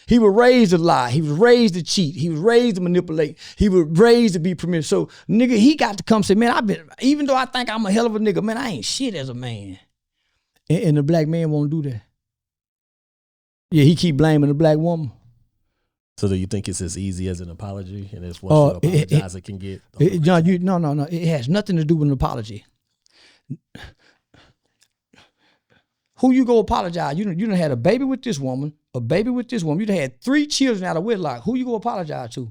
He was raised to lie. He was raised to cheat. He was raised to manipulate. He was raised to be permissive. So, nigga, he got to come say, man, even though I think I'm a hell of a nigga, man, I ain't shit as a man. And the black man won't do that. Yeah, he keep blaming the black woman. So do you think it's as easy as an apology? And it's once you apologize, it can get... No. It has nothing to do with an apology. Who you go apologize? You done had a baby with this woman, You done had 3 children out of wedlock. Who you go apologize to?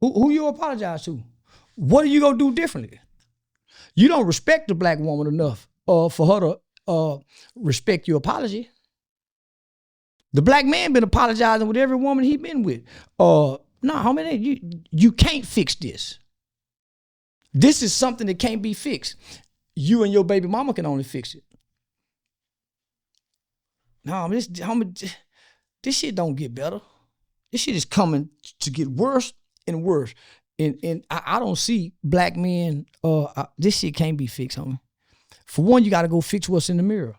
Who you apologize to? What are you gonna do differently? You don't respect the black woman enough for her to respect your apology. The black man been apologizing with every woman he been with. No, homie, you can't fix this. This is something that can't be fixed. You and your baby mama can only fix it. No, this shit don't get better. This shit is coming to get worse and worse. And I don't see black men, this shit can't be fixed, homie. For one, you gotta go fix what's in the mirror.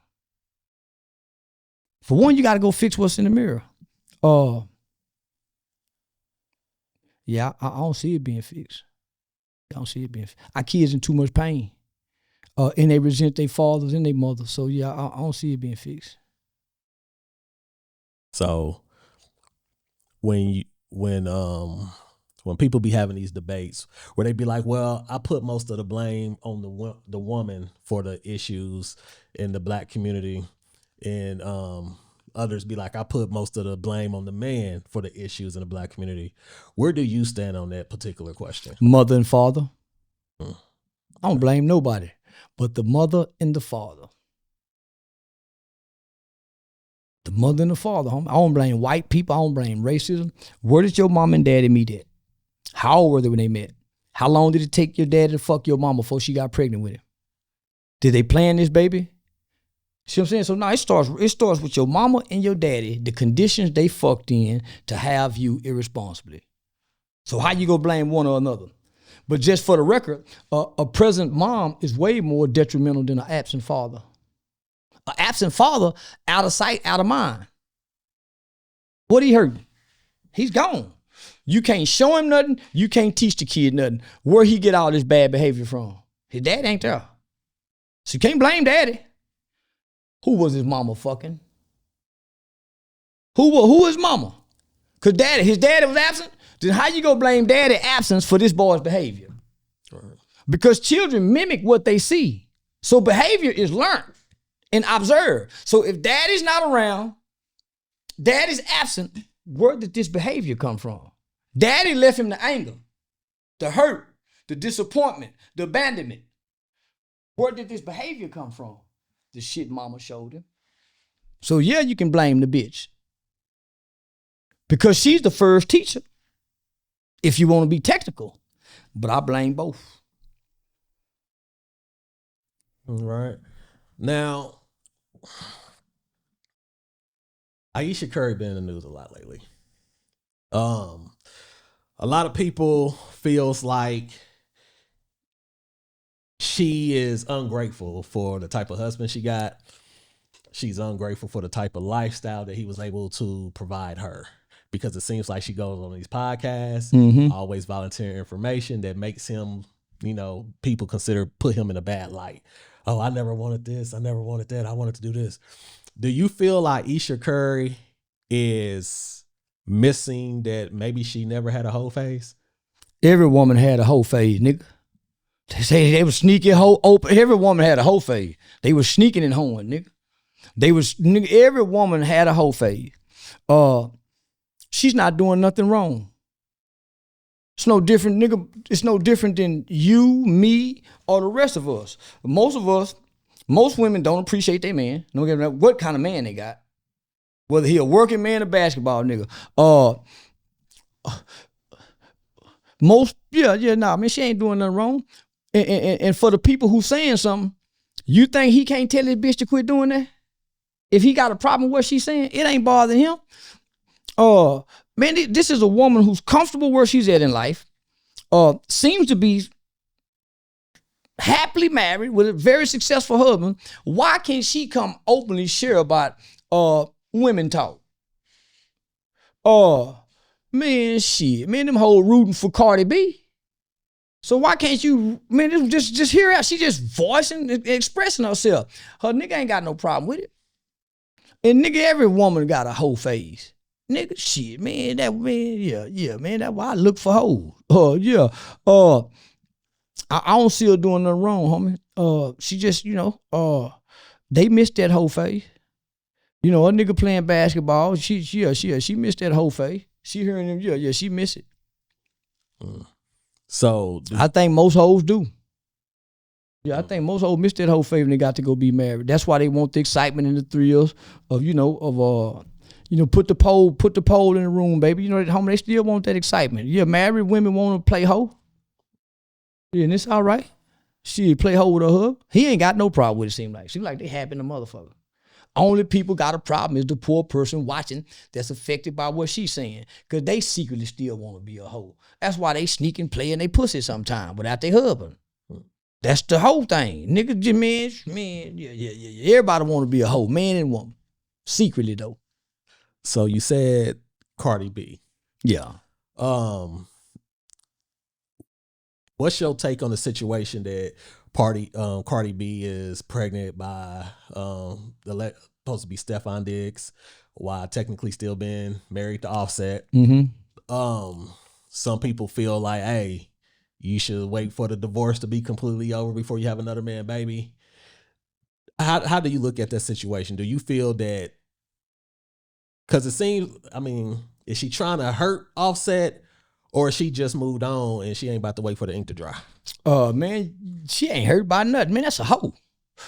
Yeah, I don't see it being fixed. Our kids in too much pain. And they resent their fathers and their mothers. So yeah, I don't see it being fixed. So when people be having these debates where they be like, well, I put most of the blame on the woman for the issues in the black community, and others be like, I put most of the blame on the man for the issues in the black community. Where do you stand on that particular question? Mother and father. I don't blame nobody but the mother and the father. The mother and the father, homie. I don't blame white people. I don't blame racism. Where did your mom and daddy meet at? How old were they when they met? How long did it take your daddy to fuck your mama before she got pregnant with him? Did they plan this baby? See what I'm saying? So now it starts with your mama and your daddy, the conditions they fucked in to have you irresponsibly. So how you gonna blame one or another? But just for the record, a present mom is way more detrimental than an absent father. An absent father, out of sight, out of mind. What he hurt? He's gone. You can't show him nothing. You can't teach the kid nothing. Where he get all this bad behavior from? His dad ain't there. So you can't blame daddy. Who was his mama fucking? Who was mama? Cause his daddy was absent. Then how you gonna blame daddy absence for this boy's behavior? Right. Because children mimic what they see. So behavior is learned and observed. So if daddy's not around, daddy's absent, where did this behavior come from? Daddy left him the anger, the hurt, the disappointment, the abandonment. Where did this behavior come from? The shit mama showed him. So yeah, you can blame the bitch. Because she's the first teacher. If you want to be technical. But I blame both. All right. Now, Aisha Curry been in the news a lot lately. A lot of people feels like she is ungrateful for the type of husband she got. She's ungrateful for the type of lifestyle that he was able to provide her, because it seems like she goes on these podcasts, always volunteering information that makes him, people put him in a bad light. Oh, I never wanted this. I never wanted that. I wanted to do this. Do you feel like Aisha Curry is missing that maybe she never had a whole phase? Every woman had a whole phase, nigga. They say they was sneaking whole open. Every woman had a whole phase. They was sneaking and hoeing, nigga. Every woman had a whole phase. She's not doing nothing wrong. It's no different, nigga. It's no different than you, me, or the rest of us. Most women don't appreciate their man. No matter what kind of man they got. Whether he a working man or basketball nigga. She ain't doing nothing wrong. And for the people who saying something, you think he can't tell his bitch to quit doing that? If he got a problem with what she's saying, it ain't bothering him. Man, this is a woman who's comfortable where she's at in life, seems to be happily married with a very successful husband. Why can't she come openly share about women talk? Man, them whole rooting for Cardi B. So why can't you, man, just hear out? She just voicing, expressing herself. Her nigga ain't got no problem with it. And nigga, every woman got a whole phase. Nigga, shit, man, man, that's why I look for hoes. I don't see her doing nothing wrong, homie. She just, they missed that whole phase. A nigga playing basketball, she missed that whole phase. She hearing them, she missed it. So I think most hoes do. Yeah, I think most hoes miss that whole phase when they got to go be married. That's why they want the excitement and the thrills of, put the pole in the room, baby. Homie, they still want that excitement. Yeah, married women want to play hoe. Yeah, and it's all right. She play hoe with her hub. He ain't got no problem with it, seem like they happy in the motherfucker. Only people got a problem is the poor person watching that's affected by what she's saying. Because they secretly still want to be a hoe. That's why they sneak and play in they pussy sometime without their husband. That's the whole thing. Nigga, man, yeah. Everybody want to be a hoe, man and woman. Secretly, though. So you said Cardi B. Yeah. What's your take on the situation that Cardi B is pregnant by supposed to be Stephon Diggs, while technically still being married to Offset? Some people feel like, hey, you should wait for the divorce to be completely over before you have another man baby. How do you look at that situation? Do you feel that, because it seems, is she trying to hurt Offset, or she just moved on and she ain't about to wait for the ink to dry? Man, she ain't hurt by nothing. Man, that's a hoe.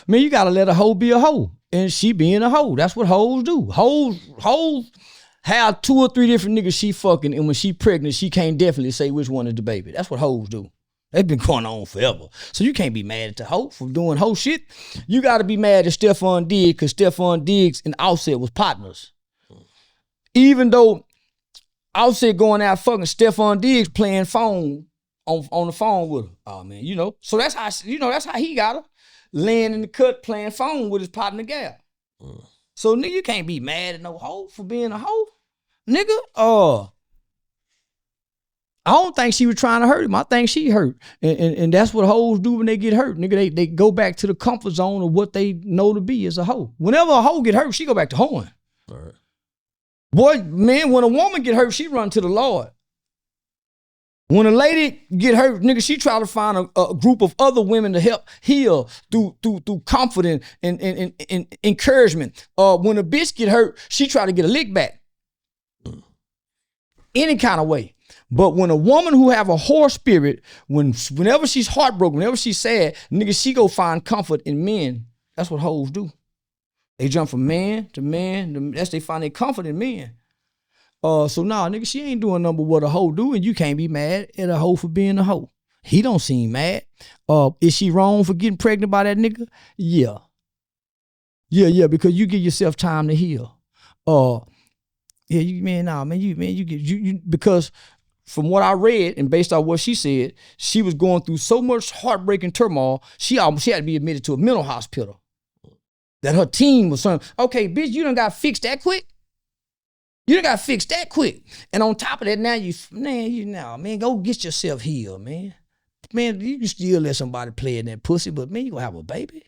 Man, you gotta let a hoe be a hoe. And she being a hoe. That's what hoes do. Hoes have 2 or 3 different niggas she fucking, and when she pregnant, she can't definitely say which one is the baby. That's what hoes do. They've been going on forever. So you can't be mad at the hoe for doing hoe shit. You gotta be mad at Stephon Diggs, because Stephon Diggs and Offset was partners. Even though Offset going out fucking Stephon Diggs playing phone on the phone with her. Oh man, So that's how he got her. Laying in the cut playing phone with his partner Gal. So nigga, you can't be mad at no hoe for being a hoe. Nigga, I don't think she was trying to hurt him. I think she hurt. And that's what hoes do when they get hurt. Nigga, they go back to the comfort zone of what they know to be as a hoe. Whenever a hoe get hurt, she go back to hoeing. All right. Boy, man, when a woman get hurt, she run to the Lord. When a lady get hurt, nigga, she try to find a group of other women to help heal through confidence and encouragement. When a bitch get hurt, she try to get a lick back. Any kind of way. But when a woman who have a whore spirit, whenever she's heartbroken, whenever she's sad, nigga, she go find comfort in men. That's what hoes do. They jump from man to man. That's they find their comfort in men. So nah, nigga, she ain't doing nothing but what a hoe do, and you can't be mad at a hoe for being a hoe. He don't seem mad. Is she wrong for getting pregnant by that nigga? Yeah. Yeah, because you give yourself time to heal. Because from what I read and based on what she said, she was going through so much heartbreaking turmoil, she had to be admitted to a mental hospital. That her team was saying, okay, bitch, you done got fixed that quick? You done got fixed that quick. And on top of that, now man, go get yourself healed, man. Man, you can still let somebody play in that pussy, but man, you gonna have a baby?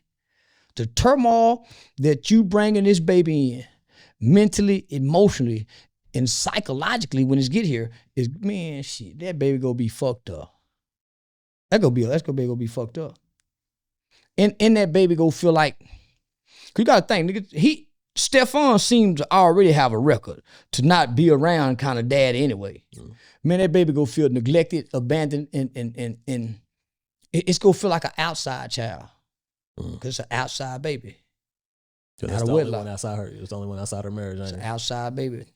The turmoil that you bringing this baby in, mentally, emotionally, and psychologically when it's get here, is, man, shit, that baby gonna be fucked up. That's gonna be fucked up. And that baby gonna feel like, cause you gotta think, nigga, Stefan seems to already have a record to not be around kind of dad anyway. Man, that baby gonna feel neglected, abandoned, and it's gonna feel like an outside child. Cause it's an outside baby. That's the only one outside her. It's the only one outside her marriage. It's an outside baby.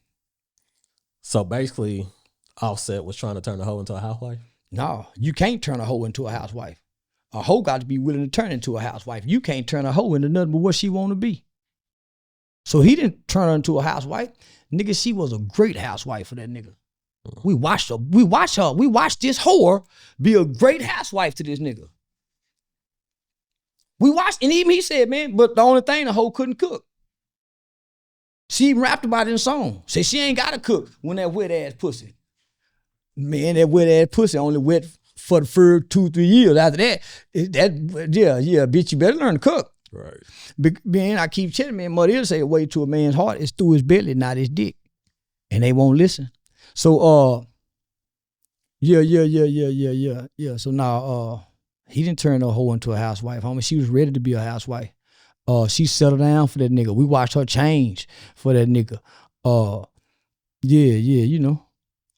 So basically, Offset was trying to turn a hoe into a housewife? No, you can't turn a hoe into a housewife. A hoe got to be willing to turn into a housewife. You can't turn a hoe into nothing but what she want to be. So he didn't turn her into a housewife. Nigga, she was a great housewife for that nigga. We watched her. We watched this whore be a great housewife to this nigga. We watched, and even he said, man, but the only thing, the hoe couldn't cook. She even rapped about it in a song. Said she ain't got to cook when that wet ass pussy. Man, that wet ass pussy only wet for the first 2-3 years. After that, bitch, you better learn to cook. Right. Man, I keep telling man, mother say the way to a man's heart is through his belly, not his dick. And they won't listen. So, So now, he didn't turn her hoe into a housewife, homie. She was ready to be a housewife. She settled down for that nigga. We watched her change for that nigga. But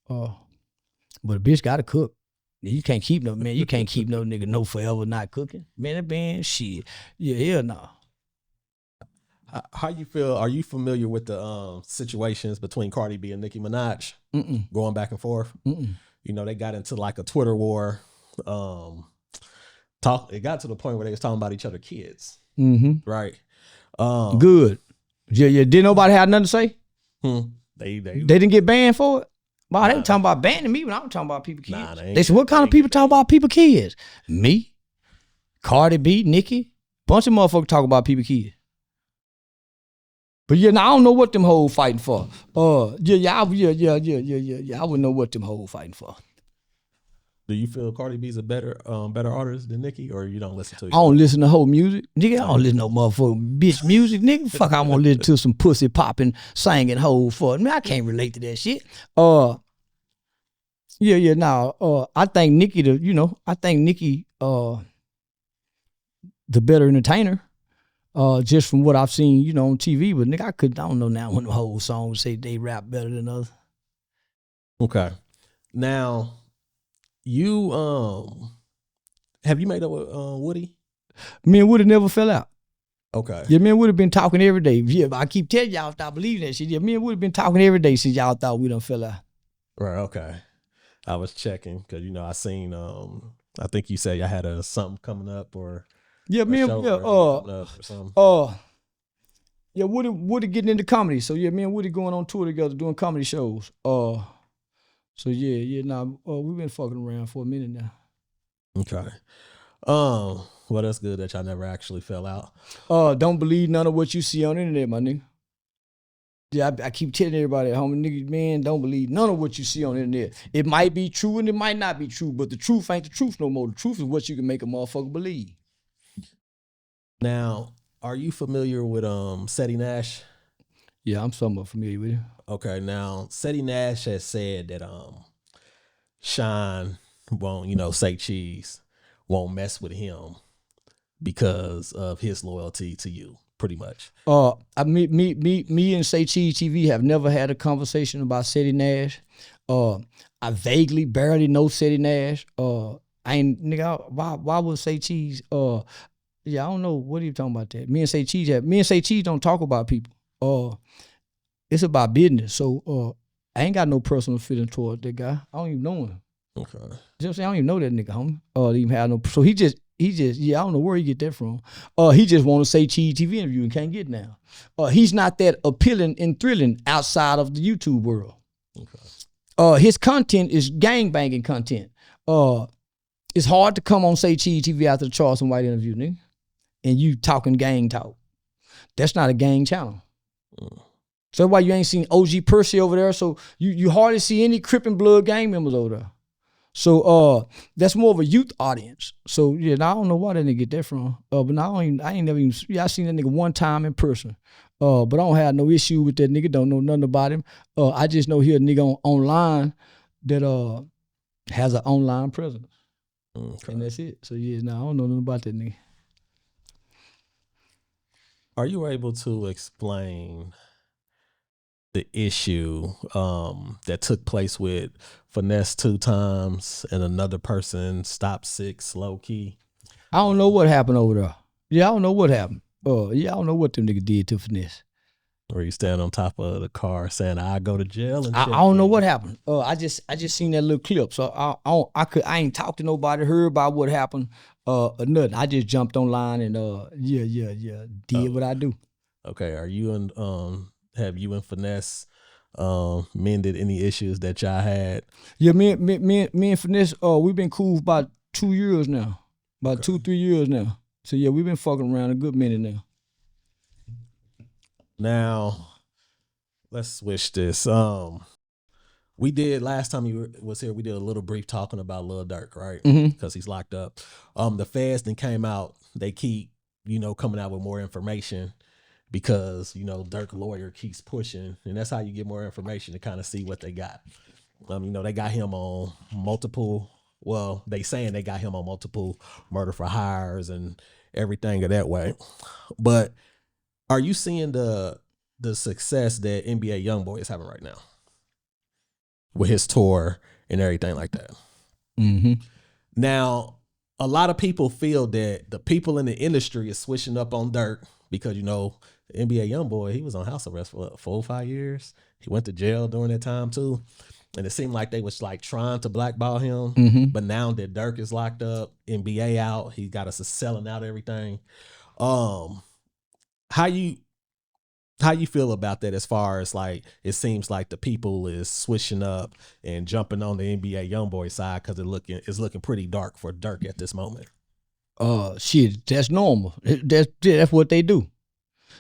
a bitch gotta cook. You can't keep no nigga no forever not cooking. Man, that man, shit. Yeah, hell no. How you feel? Are you familiar with the situations between Cardi B and Nicki Minaj going back and forth? You know, they got into like a Twitter war. It got to the point where they was talking about each other kids. Right. Good. Yeah. Didn't nobody have nothing to say? They didn't get banned for it? Wow, they were talking about banning me when I was talking about people kids. Nah, they said, what kind of people talk about people kids? Me, Cardi B, Nicki, bunch of motherfuckers talk about people kids. But yeah, now I don't know what them hoes fighting for. I wouldn't know what them hoes fighting for. Do you feel Cardi B's a better artist than Nicki, or you don't listen to it? I don't listen to whole music. Nigga, I don't listen to no motherfucking bitch music, nigga. Fuck, I want to listen to some pussy popping, singing hoe for it. Man, I can't relate to that shit. I think Nicki the better entertainer. Just from what I've seen, on TV, but nigga, I don't know now when the whole song say they rap better than others. Okay. Now, you have you made up with Woody? Me and Woody never fell out. Okay. Yeah, me and Woody been talking every day. Yeah, I keep telling y'all stop believing that shit. Yeah, me and Woody been talking every day since y'all thought we done fell out. Right, okay. I was checking because I seen I think you said y'all had something coming up or Woody getting into comedy. So yeah, me and Woody going on tour together doing comedy shows. We've been fucking around for a minute now. Okay. Well, that's good that y'all never actually fell out. Don't believe none of what you see on the internet, my nigga. Yeah, I keep telling everybody, homie, nigga, man, don't believe none of what you see on the internet. It might be true and it might not be true, but the truth ain't the truth no more. The truth is what you can make a motherfucker believe. Now, are you familiar with Seti Nash? Yeah, I'm somewhat familiar with it. Okay, now Seti Nash has said that Sean won't, say Cheese won't mess with him because of his loyalty to you, pretty much. Me and Say Cheese TV have never had a conversation about Seti Nash. I vaguely, barely know Seti Nash. I ain't nigga. Why would Say Cheese? Yeah, I don't know. What are you talking about that? Me and Say Cheese don't talk about people. It's about business. So I ain't got no personal feeling towards that guy. I don't even know him. Okay. You know what I'm saying? I don't even know that nigga, homie. Even have no. So he just, yeah, I don't know where he get that from. He just want to Say Cheese TV interview and can't get it now. He's not that appealing and thrilling outside of the YouTube world. Okay. His content is gangbanging content. It's hard to come on Say Cheese TV after the Charleston White interview, nigga, and you talking gang talk. That's not a gang channel. So that's why you ain't seen OG Percy over there. So you hardly see any Crip and Blood gang members over there. So that's more of a youth audience. So yeah, I don't know where that nigga get that from. But now I ain't never even. Yeah, I seen that nigga one time in person. But I don't have no issue with that nigga. Don't know nothing about him. I just know he a nigga online that has an online presence. Okay. And that's it. So yeah, I don't know nothing about that nigga. Are you able to explain the issue that took place with Finesse 2 times and another person stopped 6 low key? I don't know what happened over there. Yeah, I don't know what happened. Yeah, I don't know what them niggas did to Finesse. Or you stand on top of the car saying, "I go to jail." And I don't know what happened. I just seen that little clip, so I ain't talked to nobody, heard about what happened, or nothing. I just jumped online and did what I do. Okay, are you and have you and Finesse mended any issues that y'all had? Yeah, me and Finesse, we've been cool for about 2 years now, about 2-3 years now. So yeah, we've been fucking around a good minute now. Now, let's switch this. We did last time you was here. We did a little brief talking about Lil Durk, right? Because he's locked up. The feds then came out. They keep coming out with more information because Durk lawyer keeps pushing, and that's how you get more information to kind of see what they got. They got him on multiple. Well, they saying they got him on multiple murder for hires and everything of that way, but. Are you seeing the success that NBA YoungBoy is having right now with his tour and everything like that? Now, a lot of people feel that the people in the industry is switching up on Durk because NBA YoungBoy, he was on house arrest for 4 or 5 years. He went to jail during that time too, and it seemed like they was like trying to blackball him. But now that Durk is locked up, NBA out, he got us selling out everything. How you feel about that as far as like it seems like the people is switching up and jumping on the NBA YoungBoy side because it's looking pretty dark for Durk at this moment? Shit, that's normal. That's what they do.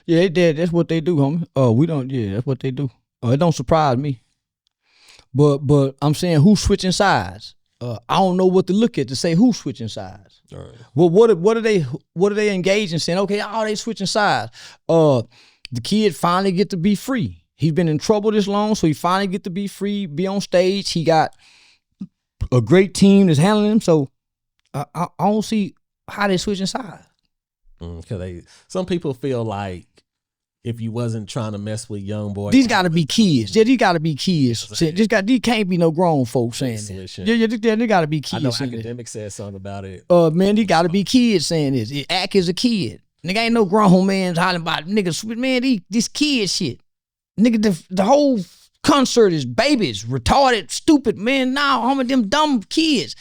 Yeah, that's what they do, homie. We don't. Yeah, that's what they do. It don't surprise me. But I'm saying who's switching sides? I don't know what to look at to say who's switching sides. All right. Well, what are they engaged in saying? Okay, they switching sides. The kid finally get to be free. He's been in trouble this long, so he finally get to be free, be on stage. He got a great team that's handling him. So I don't see how they switching sides. Because some people feel like if you wasn't trying to mess with YoungBoy, these got to be kids. Yeah, these got to be kids. These can't be no grown folks saying this. Yeah, they got to be kids. I know Academic said something about it. Man, these got to be kids saying this. Act as a kid. Nigga ain't no grown man hollering about niggas. Man, this kid shit. Nigga, the whole concert is babies, retarded, stupid. Man, now, homie, them dumb kids.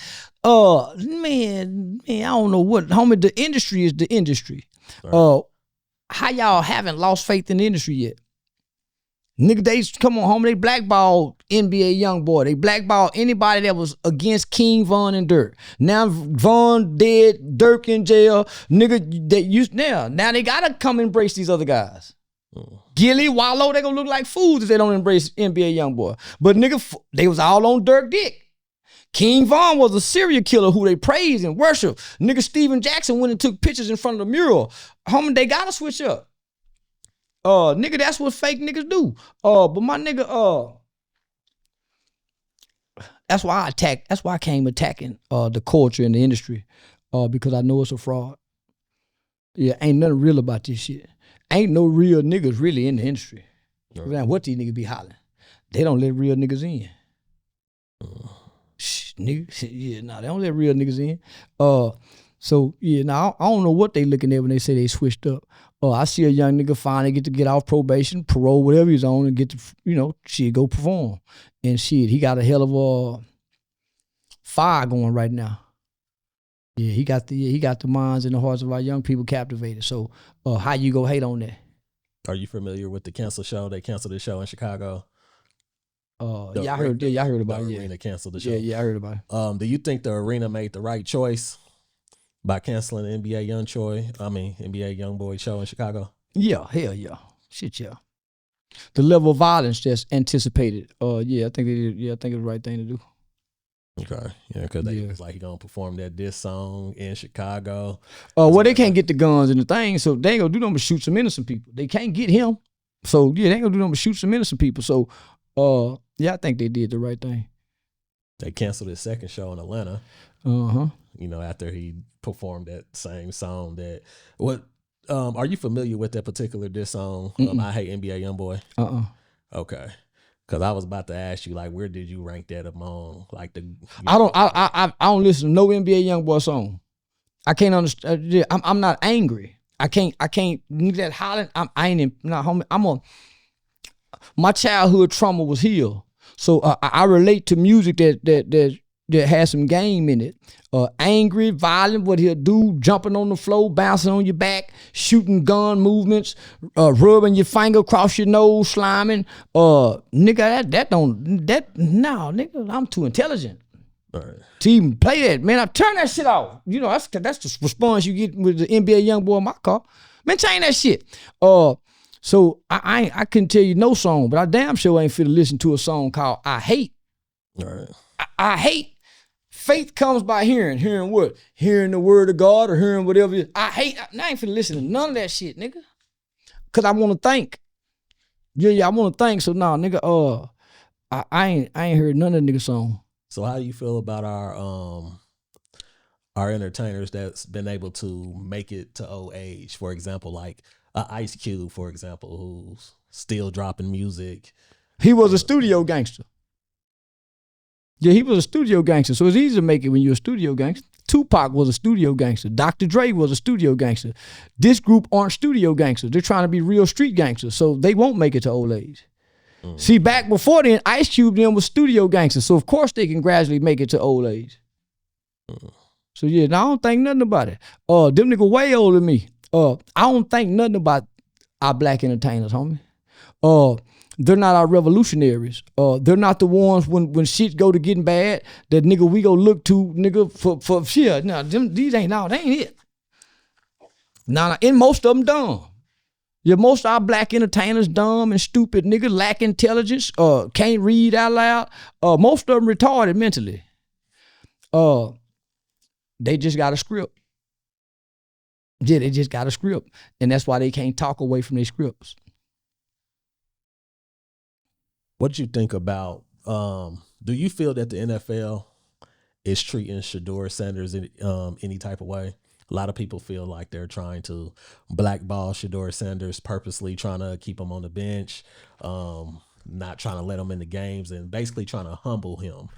Man, I don't know what. Homie, the industry is the industry. Right. How y'all haven't lost faith in the industry yet? Nigga, come on, homie, they blackballed NBA YoungBoy. They blackballed anybody that was against King Von and Durk. Now Von dead, Durk in jail. Nigga, now they gotta come embrace these other guys. Gilly, Wallow, they gonna look like fools if they don't embrace NBA YoungBoy. But nigga, they was all on Durk dick. King Von was a serial killer who they praised and worship. Nigga, Steven Jackson went and took pictures in front of the mural. Homie, they gotta switch up. Nigga, that's what fake niggas do. But my nigga, that's why I came attacking the culture in the industry. Because I know it's a fraud. Yeah, ain't nothing real about this shit. Ain't no real niggas really in the industry. Right. What these niggas be hollering? They don't let real niggas in. Nigga, yeah, nah, they don't let real niggas in. So yeah, now I don't know what they looking at when they say they switched up. I see a young nigga finally get off probation, parole, whatever he's on, and get to, shit, go perform. And shit, he got a hell of a fire going right now. Yeah, he got the minds and the hearts of our young people captivated. So how you go hate on that? Are you familiar with the cancel show? They canceled the show in Chicago. I heard about it. The arena canceled the show. Yeah, I heard about it. Do you think the arena made the right choice by canceling the NBA YoungBoy show in Chicago? Yeah, hell yeah. Shit, yeah. The level of violence that's anticipated. Yeah, I think they did. Yeah, I think it's the right thing to do. Okay, yeah, because they was like he gonna perform that diss song in Chicago. Well, they can't get the guns and the thing, so they ain't gonna do nothing but shoot some innocent people. They can't get him, so yeah, they ain't gonna do nothing but shoot some innocent people. So, yeah, I think they did the right thing. They canceled his second show in Atlanta. After he performed that same song. Are you familiar with that particular diss song? I Hate NBA YoungBoy. Okay. Because I was about to ask you, like, where did you rank that among, like, the? I don't listen to no NBA YoungBoy song. I can't understand. I'm not angry. I can't that hollering. I ain't not homie. My childhood trauma was healed, so I relate to music that has some game in it. Angry, violent, what he'll do, jumping on the floor, bouncing on your back, shooting gun movements, rubbing your finger across your nose, sliming. Nigga, nigga, I'm too intelligent to even play that. Man, I turn that shit off. That's the response you get with the NBA YoungBoy in my car. Man, change that shit. So I couldn't tell you no song, but I damn sure ain't finna listen to a song called I Hate. All right. I hate. Faith comes by hearing. Hearing what? Hearing the word of God or hearing whatever it is. I ain't finna listen to none of that shit, nigga. Cause I wanna think. Yeah, I wanna think. So nah, nigga, I ain't heard none of the nigga song. So how do you feel about our entertainers that's been able to make it to old age? For example, like Ice Cube, for example, who's still dropping music. He was a studio gangster. Yeah, he was a studio gangster, so it's easy to make it when you're a studio gangster. Tupac was a studio gangster. Dr. Dre was a studio gangster. This group aren't studio gangsters. They're trying to be real street gangsters, so they won't make it to old age. See, back before then, Ice Cube then was studio gangsters, so of course they can gradually make it to old age. So yeah, I don't think nothing about it. Them niggas way older than me. I don't think nothing about our black entertainers, homie. They're not our revolutionaries. They're not the ones when shit go to getting bad that nigga we go look to nigga for shit. Nah, these ain't they ain't it. Nah, and most of them dumb. Yeah, most of our black entertainers dumb and stupid nigga, lack intelligence, can't read out loud. Most of them retarded mentally. They just got a script. Yeah, they just got a script, and that's why they can't talk away from their scripts. What do you think about, do you feel that the NFL is treating Shedeur Sanders in any type of way? A lot of people feel like they're trying to blackball Shedeur Sanders, purposely trying to keep him on the bench, not trying to let him in the games, and basically trying to humble him.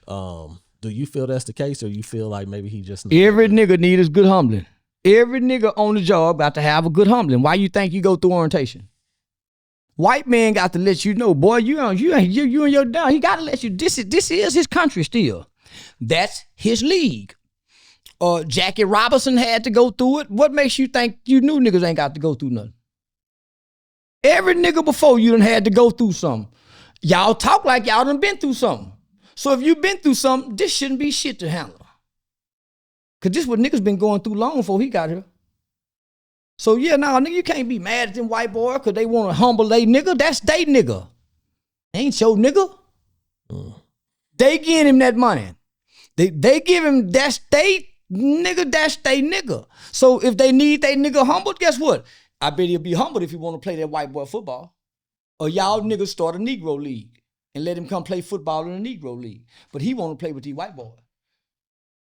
Do you feel that's the case, or you feel like maybe he just... Every nigga need is good humbling. Every nigga on the job got to have a good humbling. Why you think you go through orientation? White man got to let you know, boy, you and your dog. He got to let you. This is his country still. That's his league. Jackie Robinson had to go through it. What makes you think you new niggas ain't got to go through nothing? Every nigga before you done had to go through something. Y'all talk like y'all done been through something. So if you been through something, this shouldn't be shit to handle. Cause this what niggas been going through long before he got here. So yeah, nigga, you can't be mad at them white boys cause they want to humble they nigga. That's they nigga. Ain't your nigga. They give him that money. They give him, that's they nigga, that's they nigga. So if they need they nigga humbled, guess what? I bet he'll be humbled if he want to play that white boy football. Or y'all niggas start a Negro league and let him come play football in a Negro league. But he want to play with these white boys.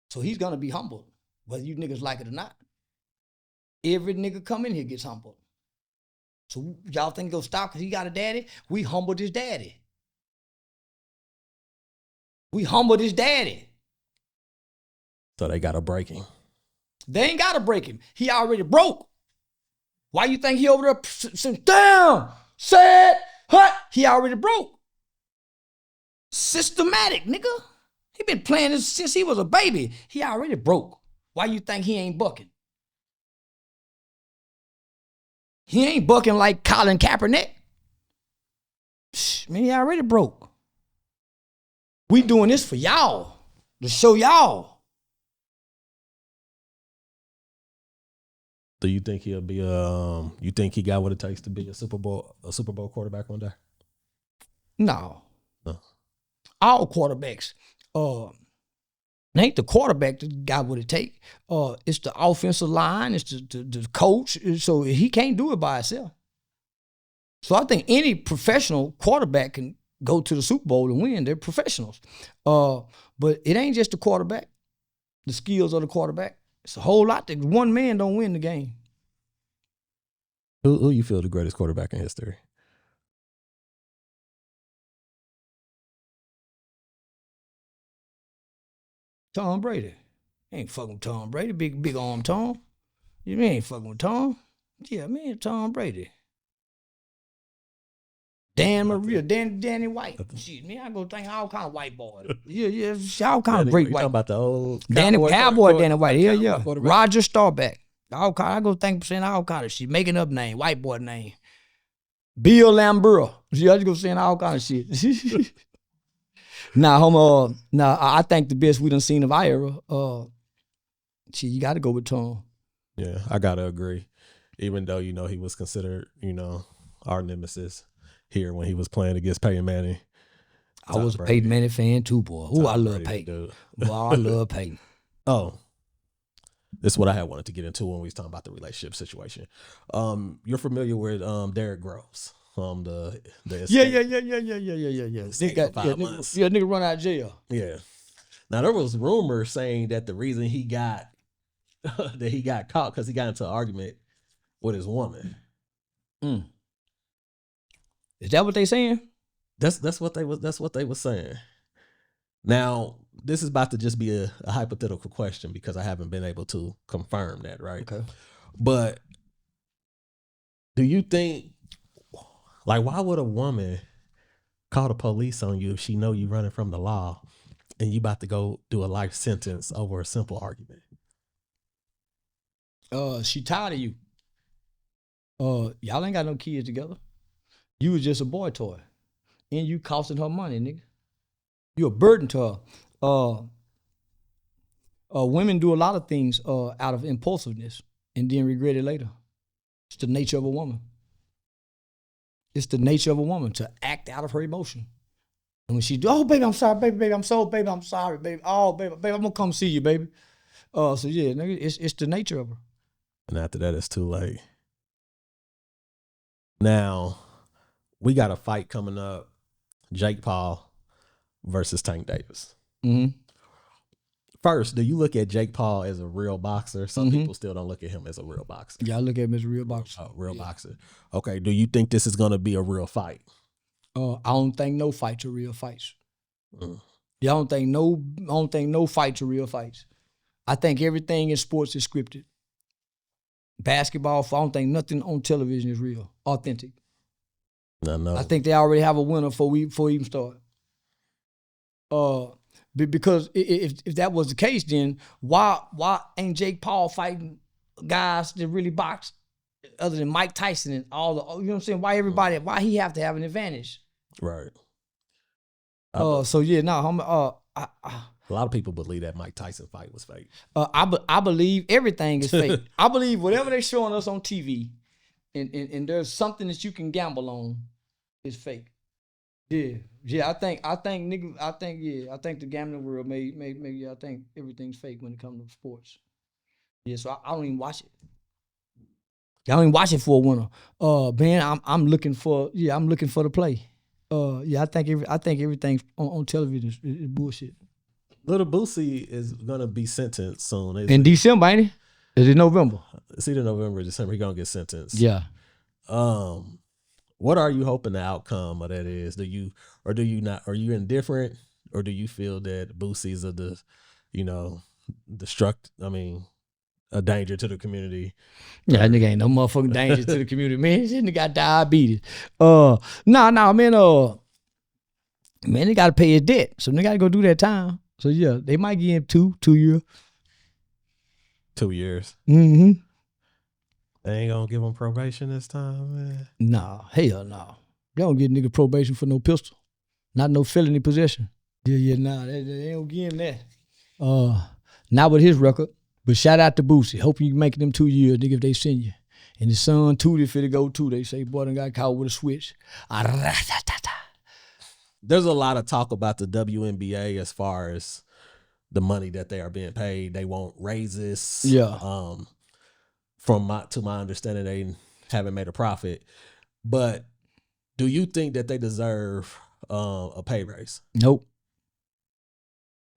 So he's gonna be humbled, whether you niggas like it or not. Every nigga come in here gets humbled. So y'all think he'll stop because he got a daddy? We humbled his daddy. We humbled his daddy. So they got to break him. They ain't got to break him. He already broke. Why you think he over there saying, damn, sad, hut? He already broke. Systematic, nigga. He been playing this since he was a baby. He already broke. Why you think he ain't bucking? He ain't bucking like Colin Kaepernick. Man, he already broke. We doing this for y'all, to show y'all. Do you think he'll be you think he got what it takes to be a Super Bowl quarterback one day? No. No. All quarterbacks, ain't the quarterback that got what it take. It's the offensive line, it's the coach. So he can't do it by himself. So I think any professional quarterback can go to the Super Bowl and win. They're professionals. But it ain't just the quarterback, the skills of the quarterback. It's a whole lot that one man don't win the game. Who you feel the greatest quarterback in history? Tom Brady. Ain't fucking with Tom Brady. Big arm Tom. You ain't fucking with Tom. Yeah, man, Tom Brady. Dan Maria, Danny White. Shit, man, I go think all kind of white boys. Yeah, all kind of great white. Talking about the old Danny White. Yeah. Roger Staubach. All kind. I go think saying all kind of shit, making up name, white boy name. Bill Lambert. See, I just go saying all kind of shit. I think the best we done seen of our era. Shit, you got to go with Tom. Yeah, I gotta agree. Even though he was considered our nemesis here when he was playing against Peyton Manning. I was a Peyton Manning fan too, boy. Ooh, I love Peyton. Wow, I love Peyton. Oh, this is what I had wanted to get into when we was talking about the relationship situation. You're familiar with Derrick Groves, the yeah. Nigga run out of jail. Yeah. Now there was rumors saying that the reason he got caught because he got into an argument with his woman. Is that what they saying? That's what they was saying. Now, this is about to just be a hypothetical question because I haven't been able to confirm that, right? Okay. But do you think, like, why would a woman call the police on you if she know you running from the law and you about to go do a life sentence over a simple argument? She tired of you. Y'all ain't got no kids together. You was just a boy toy. And you costing her money, nigga. You a burden to her. Women do a lot of things out of impulsiveness and then regret it later. It's the nature of a woman. It's the nature of a woman to act out of her emotion. And when she do, oh, baby, I'm sorry, baby, I'm sorry, baby. Oh, baby, I'm gonna come see you, baby. So yeah, nigga, it's the nature of her. And after that, it's too late. Now, we got a fight coming up. Jake Paul versus Tank Davis. Mm-hmm. First, do you look at Jake Paul as a real boxer? Some people still don't look at him as a real boxer. Yeah, I look at him as a real boxer. Boxer. Okay, do you think this is going to be a real fight? I don't think no fights are real fights. Yeah, I don't think no fights are real fights. I think everything in sports is scripted. Basketball, I don't think nothing on television is real, authentic. No. I think they already have a winner before we even start. Because if that was the case, then why ain't Jake Paul fighting guys that really box other than Mike Tyson and all the, you know what I'm saying? Why he have to have an advantage? Right. So yeah, a lot of people believe that Mike Tyson fight was fake. I believe everything is fake. I believe whatever they're showing us on TV, and there's something that you can gamble on, is fake. Yeah. I think the gambling world I think everything's fake when it comes to sports. Yeah, so I don't even watch it. I don't even watch it for a winner. Man, I'm looking for the play. I think everything on television is bullshit. Little Boosie is gonna be sentenced soon. In December, ain't he? Is it November? It's either November or December. He's gonna get sentenced. Yeah. What are you hoping the outcome of that is? Do you not? Are you indifferent, or do you feel that Boosie's are a danger to the community? Yeah, that nigga ain't no motherfucking danger to the community, man. This nigga got diabetes. Man, they gotta pay his debt, so they gotta go do that time. So yeah, they might give him 2 years. 2 years. Mm-hmm. They ain't gonna give him probation this time, man. Nah, hell no. They don't get nigga probation for no pistol, not no felony possession. Nah, they don't give him that. Not with his record. But shout out to Boosie. Hope you make them 2 years, nigga, if they send you. And his son, Tootie, finna go too. They say, boy, done got caught with a switch. There's a lot of talk about the WNBA as far as the money that they are being paid. They want raises. Yeah. To my understanding, they haven't made a profit. But do you think that they deserve a pay raise? Nope.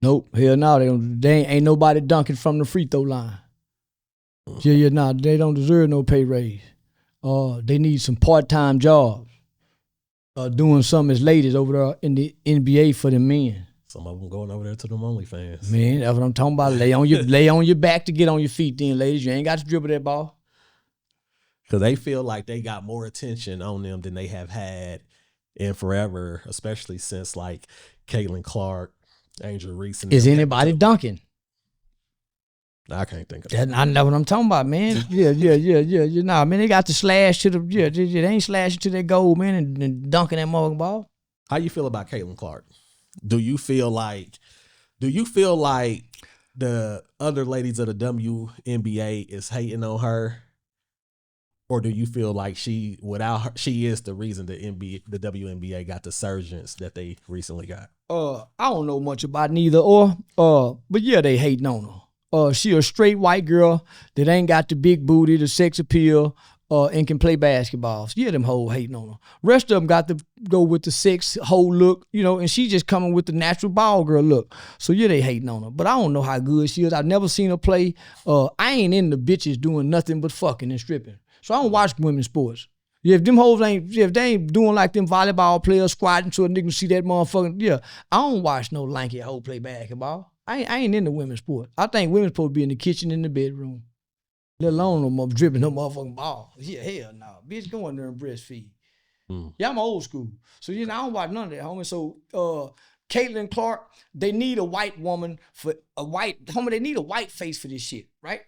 Hell no, they ain't nobody dunking from the free throw line. They don't deserve no pay raise. They need some part-time jobs. Doing something as late as over there in the NBA for the men. Some of them going over there to them OnlyFans. Man, that's what I'm talking about. Lay on your back to get on your feet then, ladies. You ain't got to dribble that ball. Because they feel like they got more attention on them than they have had in forever, especially since like Caitlin Clark, Angel Reese. Is anybody dunking? I can't think of that. I know what I'm talking about, man. Yeah. Nah, man, they got to slash to the, they ain't slashing to their goal, man, and dunking that motherfucking ball. How you feel about Caitlin Clark? Do you feel like the other ladies of the WNBA is hating on her? Or do you feel like she is the reason the WNBA got the surgeons that they recently got? I don't know much about neither but yeah, they hating on her. She a straight white girl that ain't got the big booty, the sex appeal, and can play basketball. So yeah, them hoes hating on her. Rest of them got to go with the sex hoe look, and she just coming with the natural ball girl look. So yeah, they hating on her. But I don't know how good she is. I've never seen her play. I ain't into bitches doing nothing but fucking and stripping. So I don't watch women's sports. Yeah, if them hoes if they ain't doing like them volleyball players squatting so a nigga see that motherfucking, I don't watch no lanky hoe play basketball. I ain't into women's sports. I think women's supposed to be in the kitchen, in the bedroom. Let alone no dripping no motherfucking ball. Yeah, hell no. Bitch, go in there and breastfeed. Yeah, I'm old school. So, I don't watch none of that, homie. So, Caitlin Clark, they need a white woman they need a white face for this shit, right?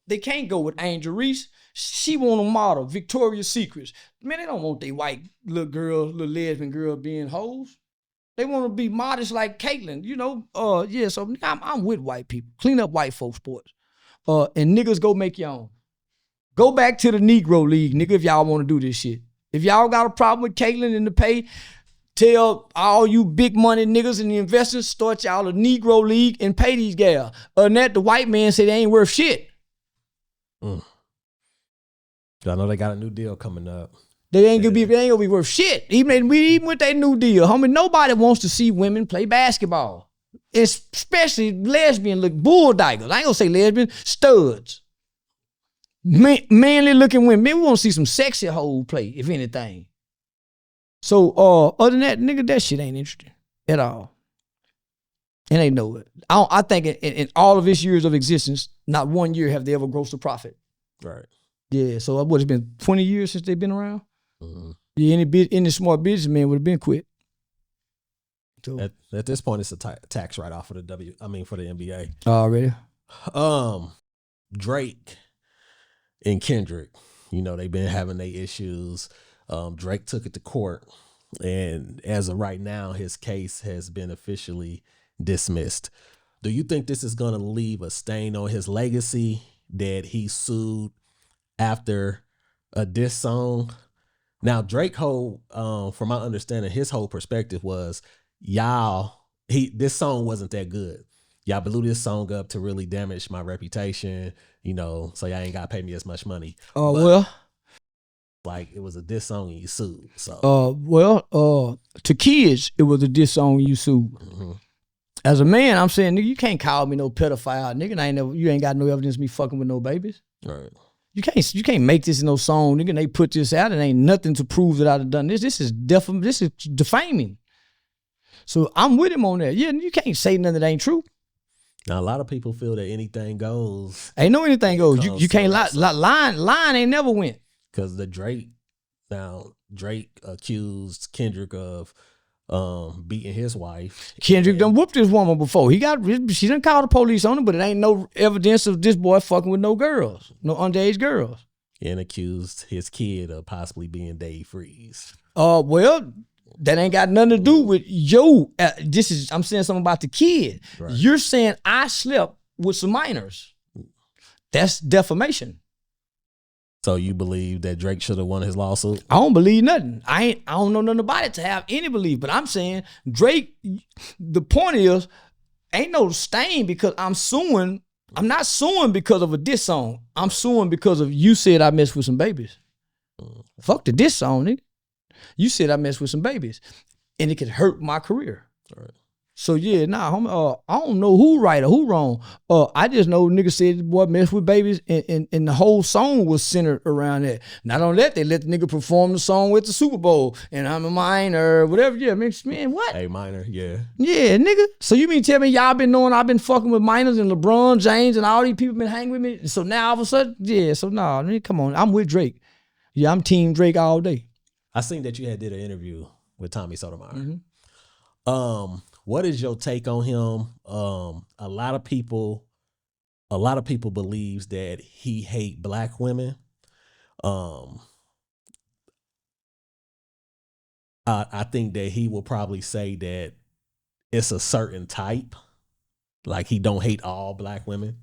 They can't go with Angel Reese. She want a model, Victoria's Secrets. Man, they don't want they white little lesbian girl being hoes. They want to be modest like Caitlin, so I'm with white people. Clean up white folks sports. And niggas go make your own. Go back to the Negro League, nigga, if y'all want to do this shit. If y'all got a problem with Caitlin and the pay, tell all you big money niggas and the investors, start y'all a Negro League and pay these gals. Other than that, the white man say they ain't worth shit. I know they got a new deal coming up. They ain't gonna be worth shit. Even with that new deal, homie, nobody wants to see women play basketball. Especially lesbian look bull daggers. I ain't gonna say lesbian, studs. Manly looking women. Man, we want to see some sexy hoes play, if anything. So other than that, nigga, that shit ain't interesting at all. And they know it. I think in all of its years of existence, not 1 year have they ever grossed a profit. Right. Yeah, so it's been 20 years since they've been around? Mm-hmm. Yeah, any smart businessman would have been quit. So, at this point, it's a tax write-off for the NBA. Already? Drake and Kendrick, they've been having their issues. Drake took it to court, and as of right now, his case has been officially dismissed. Do you think this is going to leave a stain on his legacy that he sued after a diss song? Now, Drake from my understanding, his whole perspective was, this song wasn't that good. Y'all blew this song up to really damage my reputation, so y'all ain't got to pay me as much money. Like, it was a diss song and you sued. So, to kids, it was a diss song and you sued. Mm-hmm. As a man, I'm saying, nigga, you can't call me no pedophile. Nigga, you ain't got no evidence of me fucking with no babies. Right. You can't make this in no song, nigga. And they put this out and ain't nothing to prove that I'd have done this. This is defaming. So I'm with him on that. Yeah, you can't say nothing that ain't true. Now a lot of people feel that anything goes. Ain't no anything goes. You can't lie. Lying ain't never went. Because Drake accused Kendrick of beating his wife. Kendrick done whooped this woman before. She done called the police on him, but it ain't no evidence of this boy fucking with no girls, no underage girls. And accused his kid of possibly being Dave Freeze. Well, that ain't got nothing to do with yo. I'm saying something about the kid. Right. You're saying I slept with some minors. That's defamation. So you believe that Drake should have won his lawsuit? I don't believe nothing. I don't know nothing about it to have any belief. But I'm saying Drake. The point is, ain't no stain because I'm suing. I'm not suing because of a diss song. I'm suing because of you said I messed with some babies. Fuck the diss song, nigga. You said I messed with some babies, and it could hurt my career. Right. So yeah, homie, I don't know who right or who wrong. I just know nigga said the boy messed with babies, and the whole song was centered around that. Not only that, they let the nigga perform the song with the Super Bowl, and I'm a minor, whatever. Yeah, man, what? A minor, yeah. Yeah, nigga. So you mean tell me y'all been knowing I've been fucking with minors and LeBron James and all these people been hanging with me? So now all of a sudden, yeah. So nah, nigga, come on, I'm with Drake. Yeah, I'm team Drake all day. I seen that you did an interview with Tommy Sotomayor. Mm-hmm. What is your take on him? A lot of people believes that he hate black women. I think that he will probably say that it's a certain type, like he don't hate all black women,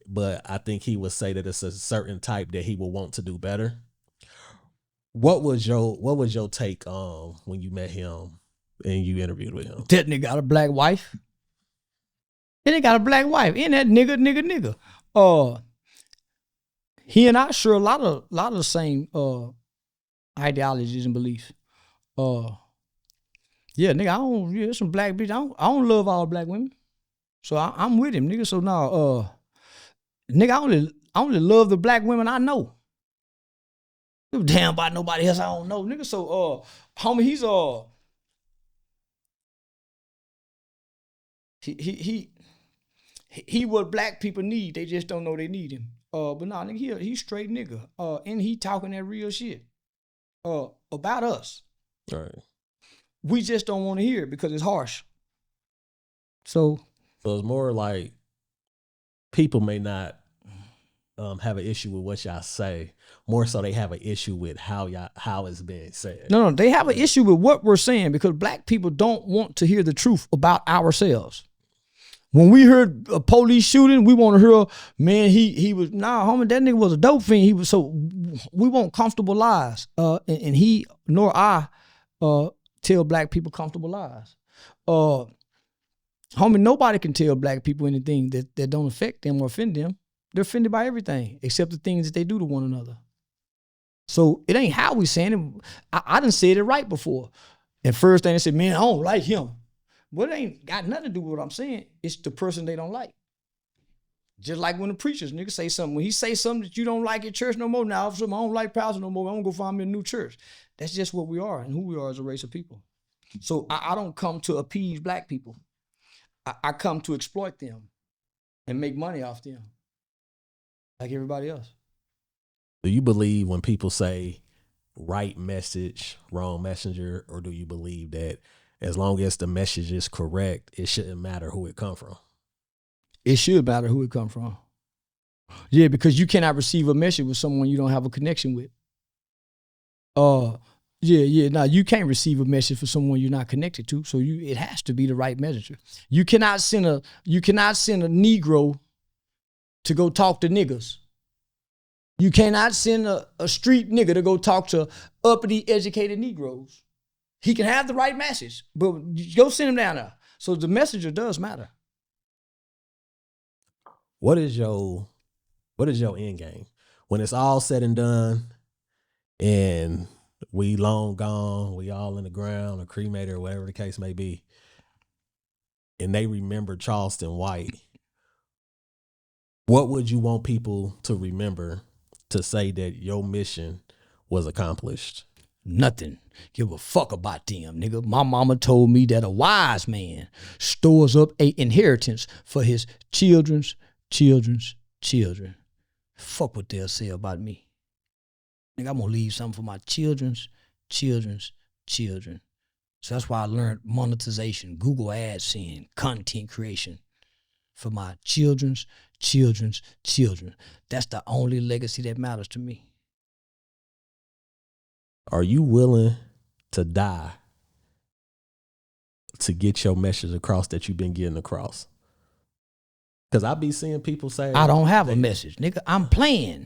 but I think he would say that it's a certain type that he will want to do better. What was your take when you met him and you interviewed with him? That nigga got a black wife. And he got a black wife. And that nigga. He and I share a lot of the same ideologies and beliefs. Yeah, nigga, some black bitch. I don't love all black women. So I'm with him, nigga. So now, nigga, I only love the black women I know. Give a damn about nobody else I don't know, nigga. So, homie, he's he what black people need. They just don't know they need him. But nah, nigga, he's straight nigga. And he talking that real shit. About us. All right. We just don't want to hear it because it's harsh. So it's more like people may not have an issue with what y'all say. More so they have an issue with how it's being said. No, they have an issue with what we're saying because black people don't want to hear the truth about ourselves. When we heard a police shooting, we want to hear, man, he was, homie, that nigga was a dope fiend. So we want comfortable lies. And he nor I tell black people comfortable lies. Homie, nobody can tell black people anything that don't affect them or offend them. They're offended by everything except the things that they do to one another. So it ain't how we saying it. I done said it right before. At first they said, man, I don't like him. But it ain't got nothing to do with what I'm saying. It's the person they don't like. Just like when the preachers, nigga, say something. When he say something that you don't like at church no more, now I don't like pastor no more, I'm gonna go find me a new church. That's just what we are and who we are as a race of people. So I don't come to appease black people. I come to exploit them and make money off them. Like everybody else. Do you believe when people say right message, wrong messenger, or do you believe that as long as the message is correct, it shouldn't matter who it come from? It should matter who it come from. Yeah, because you cannot receive a message with someone you don't have a connection with. Now you can't receive a message for someone you're not connected to. So it has to be the right messenger. You cannot send a Negro to go talk to niggas. You cannot send a street nigga to go talk to uppity, educated Negroes. He can have the right message, but go send him down there. So the messenger does matter. What is your end game? When it's all said and done and we long gone, we all in the ground or cremated or whatever the case may be, and they remember Charleston White, what would you want people to remember to say that your mission was accomplished? Nothing. Give a fuck about them, nigga. My mama told me that a wise man stores up a inheritance for his children's children. Fuck what they'll say about me. Nigga, I'm gonna leave something for my children's children. So that's why I learned monetization, Google AdSense, content creation for my children's children. That's the only legacy that matters to me. Are you willing to die to get your message across that you've been getting across? Because I be seeing people say, I don't have a message, nigga. I'm playing.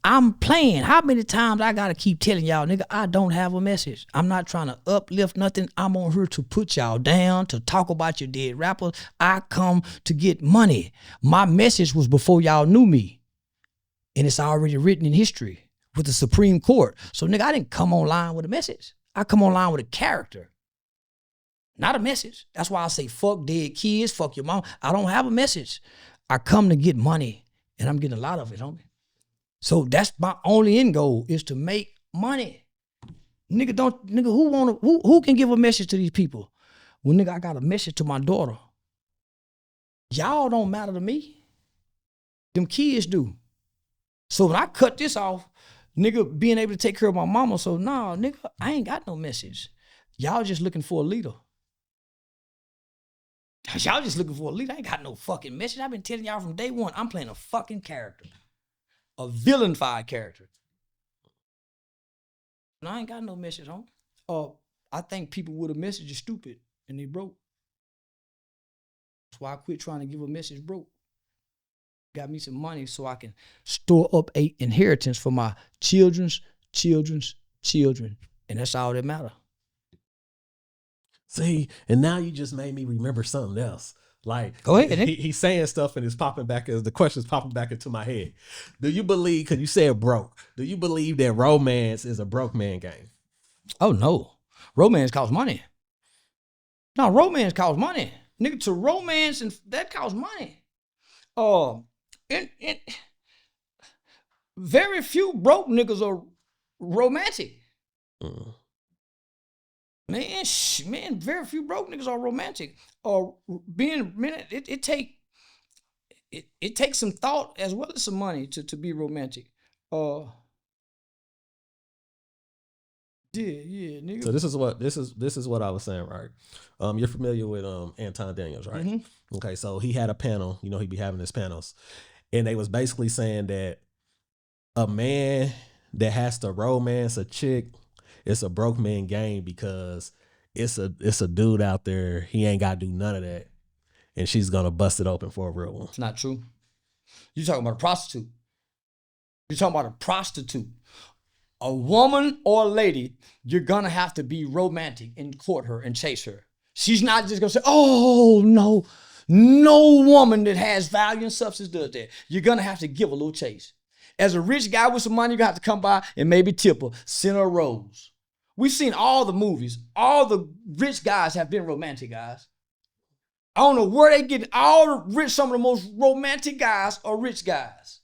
How many times I gotta keep telling y'all, nigga, I don't have a message. I'm not trying to uplift nothing. I'm on here to put y'all down, to talk about your dead rappers. I come to get money. My message was before y'all knew me. And it's already written in history with the Supreme Court. So, nigga, I didn't come online with a message. I come online with a character, not a message. That's why I say fuck dead kids, fuck your mom. I don't have a message. I come to get money, and I'm getting a lot of it, homie. So that's my only end goal, is to make money. Nigga, who can give a message to these people? Well, nigga, I got a message to my daughter. Y'all don't matter to me. Them kids do. So when I cut this off, nigga being able to take care of my mama, so nah, nigga, I ain't got no message. Y'all just looking for a leader. Y'all just looking for a leader. I ain't got no fucking message. I've been telling y'all from day one, I'm playing a fucking character. A villainified character. And I ain't got no message, homie. I think people with a message are stupid and they broke. That's why I quit trying to give a message broke. Got me some money so I can store up a inheritance for my children's children. And that's all that matters. See, and now you just made me remember something else. Like, go ahead. He's saying stuff and it's popping back as the question's popping back into my head. Do you believe, because you said broke, do you believe that romance is a broke man game? Oh, no. Romance costs money. No, romance costs money. Nigga, to romance, and that costs money. Very few broke niggas are romantic. Man, very few broke niggas are romantic. It takes some thought as well as some money to be romantic. Yeah, nigga. So this is what I was saying, right? You're familiar with Anton Daniels, right? Mm-hmm. Okay, so he had a panel. You know, he'd be having his panels, and they was basically saying that a man that has to romance a chick, it's a broke man game, because it's a dude out there, he ain't got to do none of that, and she's gonna bust it open for a real one. It's not true. You're talking about a prostitute. You're talking about a prostitute. A woman or a lady, you're gonna have to be romantic and court her and chase her. She's not just gonna say, oh no. No woman that has value and substance does that. You're gonna have to give a little chase. As a rich guy with some money, you're gonna have to come by and maybe tip her, send her a rose. We've seen all the movies. All the rich guys have been romantic guys. I don't know where they get some of the most romantic guys are rich guys.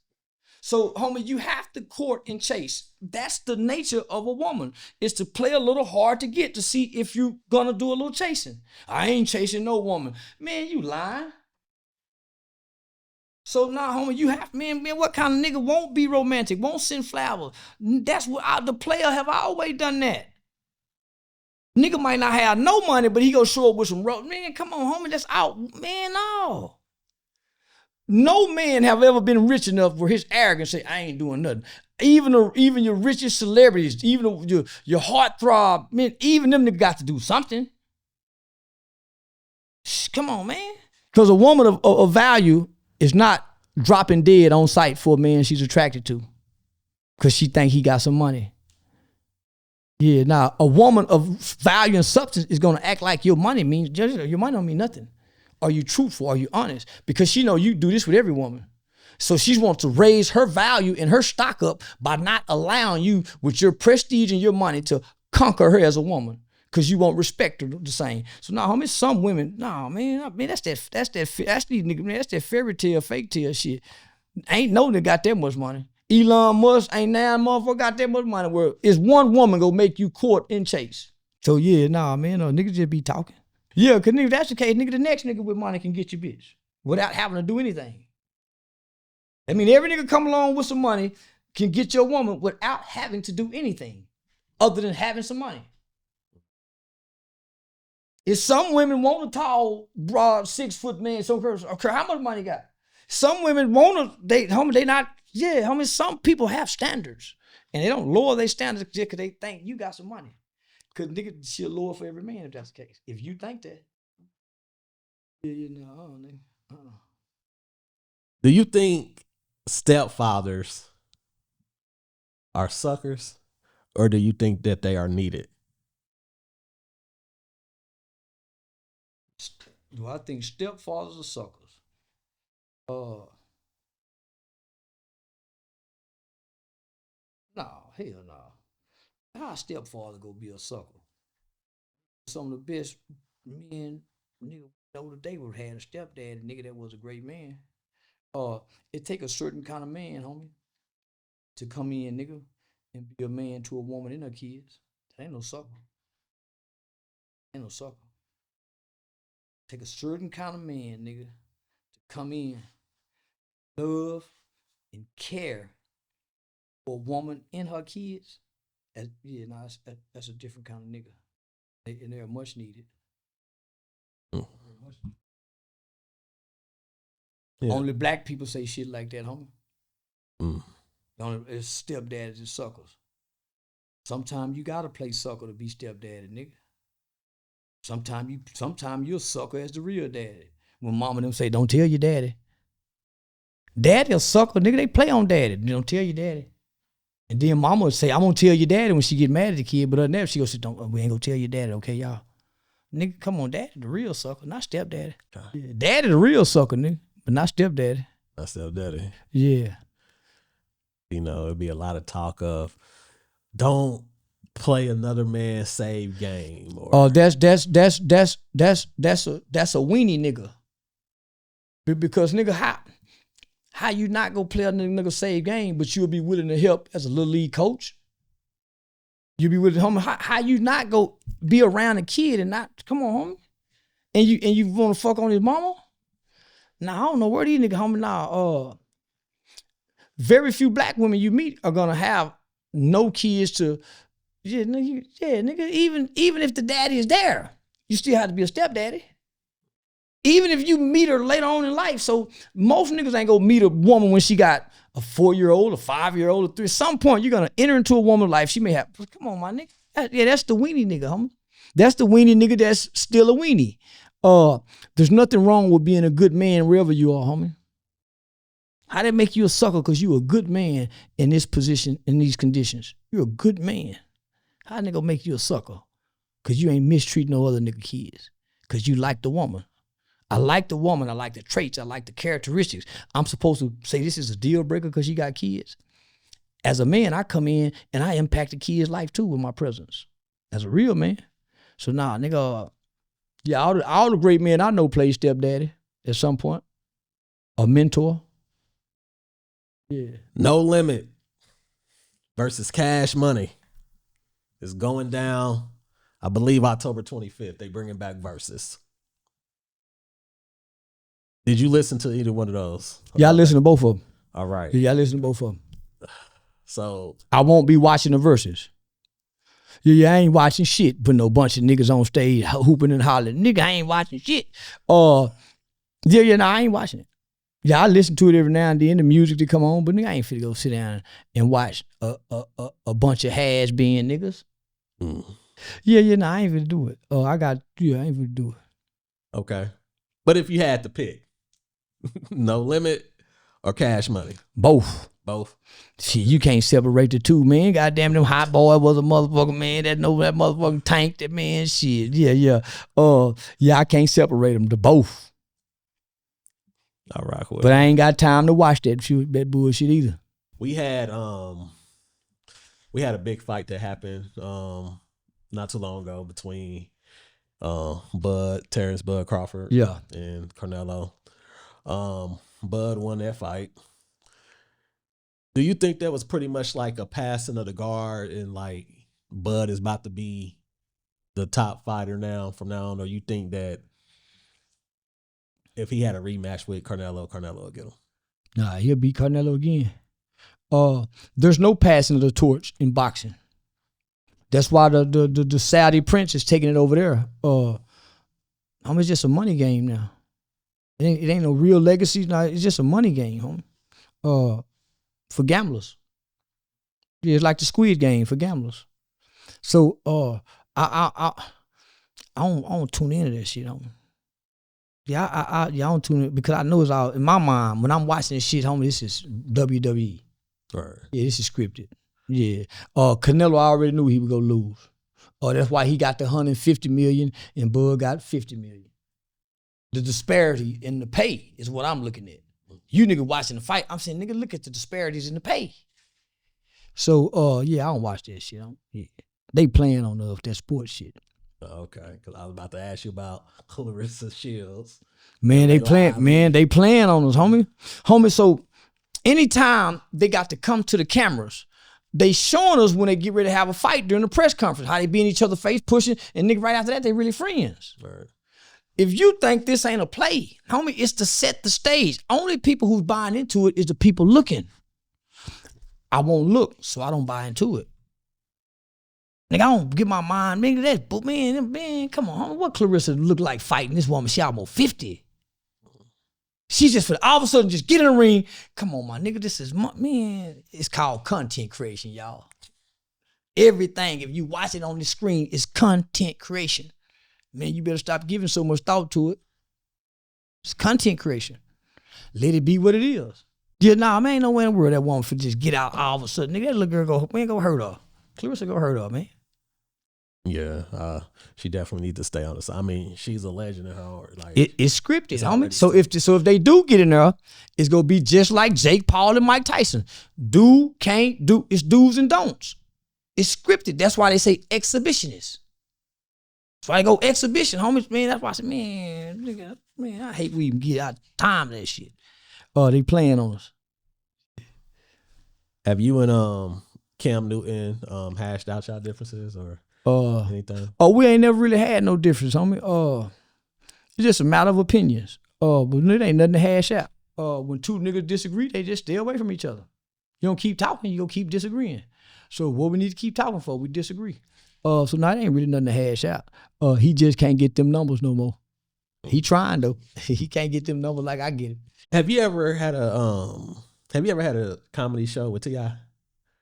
So, homie, you have to court and chase. That's the nature of a woman, is to play a little hard to get, to see if you're gonna do a little chasing. I ain't chasing no woman. Man, you lying. So now, homie, you have, man, what kind of nigga won't be romantic, won't send flowers? That's what the player have always done that. Nigga might not have no money, but he gonna show up with some rose. Man, come on, homie, that's out. Man, no. No man have ever been rich enough where his arrogance say, I ain't doing nothing. Even your richest celebrities, even your heartthrob, man, even them niggas got to do something. Come on, man. Because a woman of value is not dropping dead on sight for a man she's attracted to because she think he got some money. Yeah, now a woman of value and substance is going to act like your money don't mean nothing. Are you truthful? Are you honest? Because she know you do this with every woman. So she wants to raise her value and her stock up by not allowing you with your prestige and your money to conquer her as a woman, because you won't respect her the same. So now, homie, some women, that's that fairy tale, fake tale shit. Ain't no nigga got that much money. Elon Musk ain't now motherfucker got that much money. Where it's one woman gonna make you court and chase. So yeah, nah, man, niggas just be talking. Yeah, cause nigga, that's the case, nigga, the next nigga with money can get your bitch without having to do anything. I mean, every nigga come along with some money can get your woman without having to do anything other than having some money. If some women want a tall, broad, 6 foot man, so okay, how much money you got? Some women want they not, yeah, homie, some people have standards and they don't lower their standards just because they think you got some money. Because nigga, she'll lower for every man if that's the case. If you think that. Yeah, nigga. Do you think stepfathers are suckers, or do you think that they are needed? Do I think stepfathers are suckers? No, hell no. How a stepfather gonna be a sucker? Some of the best men, nigga, know that they would have had a stepdad, a nigga that was a great man. It take a certain kind of man, homie, to come in, nigga, and be a man to a woman and her kids. That ain't no sucker. Ain't no sucker. Take a certain kind of man, nigga, to come in, love, and care for a woman and her kids. That's a different kind of nigga. And they're much needed. Yeah. Only black people say shit like that, homie. Only stepdads and suckers. Sometimes you gotta play sucker to be stepdaddy, nigga. Sometimes you're a sucker as the real daddy. When mama them say, don't tell your daddy. Daddy a sucker, nigga, they play on daddy. They don't tell your daddy. And then mama would say, I'm gonna tell your daddy when she get mad at the kid, but other than that, she goes, we ain't gonna tell your daddy, okay, y'all? Nigga, come on, daddy the real sucker, not stepdaddy. Yeah, daddy the real sucker, nigga, but not stepdaddy. Not stepdaddy. Yeah. You know, it'd be a lot of talk of don't play another man's save game. Or that's a weenie nigga. Because nigga, how you not gonna play another nigga save game, but you'll be willing to help as a little league coach? You be willing, homie. How you not go be around a kid and not come on, homie? And you want to fuck on his mama? Nah, I don't know where these niggas, homie. Nah, very few black women you meet are gonna have no kids to. Yeah, nigga. Even if the daddy is there, you still have to be a stepdaddy. Even if you meet her later on in life. So most niggas ain't gonna meet a woman when she got a 4-year-old, a 5-year-old, a 3. At some point, you're gonna enter into a woman's life. She may have, come on, my nigga. That's the weenie nigga, homie. That's the weenie nigga that's still a weenie. There's nothing wrong with being a good man wherever you are, homie. How that make you a sucker? Because you a good man in this position, in these conditions. You're a good man. How nigga make you a sucker? Because you ain't mistreating no other nigga kids. Because you like the woman. I like the woman. I like the traits. I like the characteristics. I'm supposed to say this is a deal breaker because she got kids. As a man, I come in and I impact the kid's life too with my presence. As a real man. So nah, nigga, yeah, all the great men I know play stepdaddy at some point. A mentor. Yeah. No Limit versus Cash Money is going down, I believe, October 25th. They bringing back Versus. Did you listen to either one of those? Yeah, I listen to both of them. All right. Yeah, I listen to both of them. So I won't be watching the verses. Yeah, I ain't watching shit. Putting no bunch of niggas on stage hooping and hollering. Nigga, I ain't watching shit. I ain't watching it. Yeah, I listen to it every now and then, the music to come on, but nigga, I ain't finna go sit down and watch a bunch of has-been niggas. I ain't finna do it. I ain't finna do it. Okay. But if you had to pick, No Limit or Cash Money? Both. Shit, you can't separate the two, man. Goddamn, them hot boy was a motherfucker, man. That motherfucking tank, that man, shit. Yeah. I can't separate them. The both. I rock with But I ain't got time to watch that bullshit either. We had a big fight that happened not too long ago between Terrence Bud Crawford and Canelo. Bud won that fight. Do you think that was pretty much like a passing of the guard and like Bud is about to be the top fighter now from now on? Or you think that if he had a rematch with Canelo will get him? Nah, he'll beat Canelo again. There's no passing of the torch in boxing. That's why the Saudi prince is taking it over there. It's just a money game now. It ain't no real legacy. Nah, it's just a money game, homie. For gamblers. Yeah, it's like the Squid Game for gamblers. So I don't tune into that shit, homie. Yeah, I don't tune in because I know it's all in my mind. When I'm watching this shit, homie, this is WWE. Right. Yeah, this is scripted. Yeah. Canelo, I already knew he would go lose. That's why he got the 150 million and Bud got 50 million. The disparity in the pay is what I'm looking at. You nigga watching the fight, I'm saying, nigga, look at the disparities in the pay. So, yeah, I don't watch that shit. They playing on that sports shit. Okay, because I was about to ask you about Clarissa Shields. Man, they playing on us, homie. So anytime they got to come to the cameras, they showing us when they get ready to have a fight during the press conference, how they be in each other's face, pushing, and nigga, right after that, they really friends. Right. If you think this ain't a play, homie, it's to set the stage. Only people who's buying into it is the people looking. I won't look, so I don't buy into it. Nigga, I don't get my mind, nigga, that's, but man, come on, homie, what Clarissa look like fighting this woman? She almost 50. She just, for all of a sudden, just get in the ring. Come on, my nigga, this is, man, it's called content creation, y'all. Everything, if you watch it on the screen, is content creation. Man, you better stop giving so much thought to it. It's content creation. Let it be what it is. Yeah, nah, man, ain't no way in the world that woman for just get out all of a sudden. Nigga, that little girl go hurt her. Clarissa go hurt her, man. Yeah, she definitely needs to stay on the side. I mean, she's a legend in her art. Like it's scripted, homie. So if they do get in there, it's gonna be just like Jake Paul and Mike Tyson. Do, can't do. It's do's and don'ts. It's scripted. That's why they say exhibitionist. That's why I go exhibition, homies. Man, that's why I said, man, nigga, man, I hate we even get out time to that shit. They playing on us. Have you and Cam Newton hashed out y'all differences or anything? We ain't never really had no difference, homie. It's just a matter of opinions. But it ain't nothing to hash out. When two niggas disagree, they just stay away from each other. You don't keep talking, you gonna keep disagreeing. So what we need to keep talking for, we disagree. So now it ain't really nothing to hash out. He just can't get them numbers no more. He trying though. He can't get them numbers like I get it. Have you ever had a comedy show with T.I.?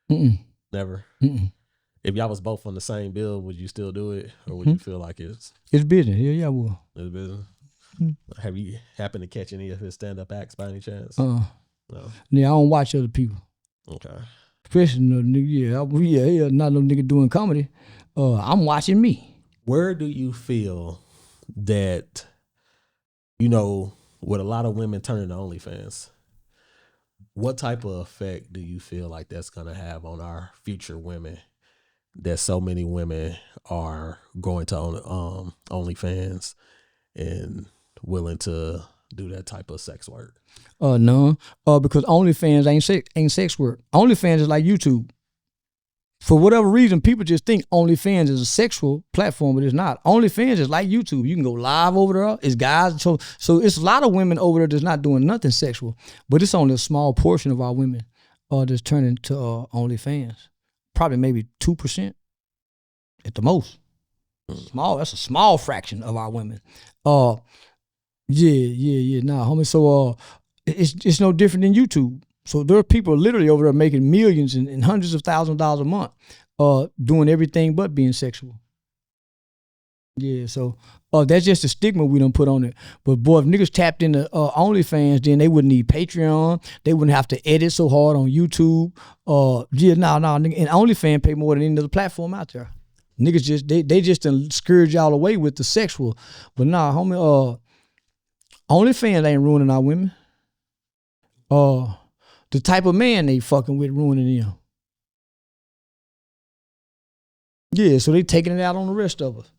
Mm-mm. Never. Mm-mm. If y'all was both on the same bill, would you still do it, or would you feel like it's business? Yeah, I will. It's business. Mm-hmm. Have you happened to catch any of his stand-up acts by any chance? No. Yeah, I don't watch other people. Okay. Especially no nigga. Not no nigga doing comedy. I'm watching me. Where do you feel that, with a lot of women turning to OnlyFans, what type of effect do you feel like that's going to have on our future women? That so many women are going to OnlyFans and willing to do that type of sex work? No. Because OnlyFans ain't sex work. OnlyFans is like YouTube. For whatever reason, people just think OnlyFans is a sexual platform, but it's not. OnlyFans is like YouTube. You can go live over there. It's guys. So it's a lot of women over there that's not doing nothing sexual, but it's only a small portion of our women that's turning to OnlyFans. Probably maybe 2% at the most. Small. That's a small fraction of our women. Nah, homie. So it's no different than YouTube. So there are people literally over there making millions and hundreds of thousands of dollars a month, doing everything but being sexual. Yeah, so that's just a stigma we done put on it. But boy, if niggas tapped into OnlyFans, then they wouldn't need Patreon. They wouldn't have to edit so hard on YouTube. Nigga. And OnlyFans pay more than any other platform out there. Niggas just they just done scourge y'all away with the sexual. But nah, homie, OnlyFans ain't ruining our women. The type of man they fucking with ruining them. Yeah, so they taking it out on the rest of us.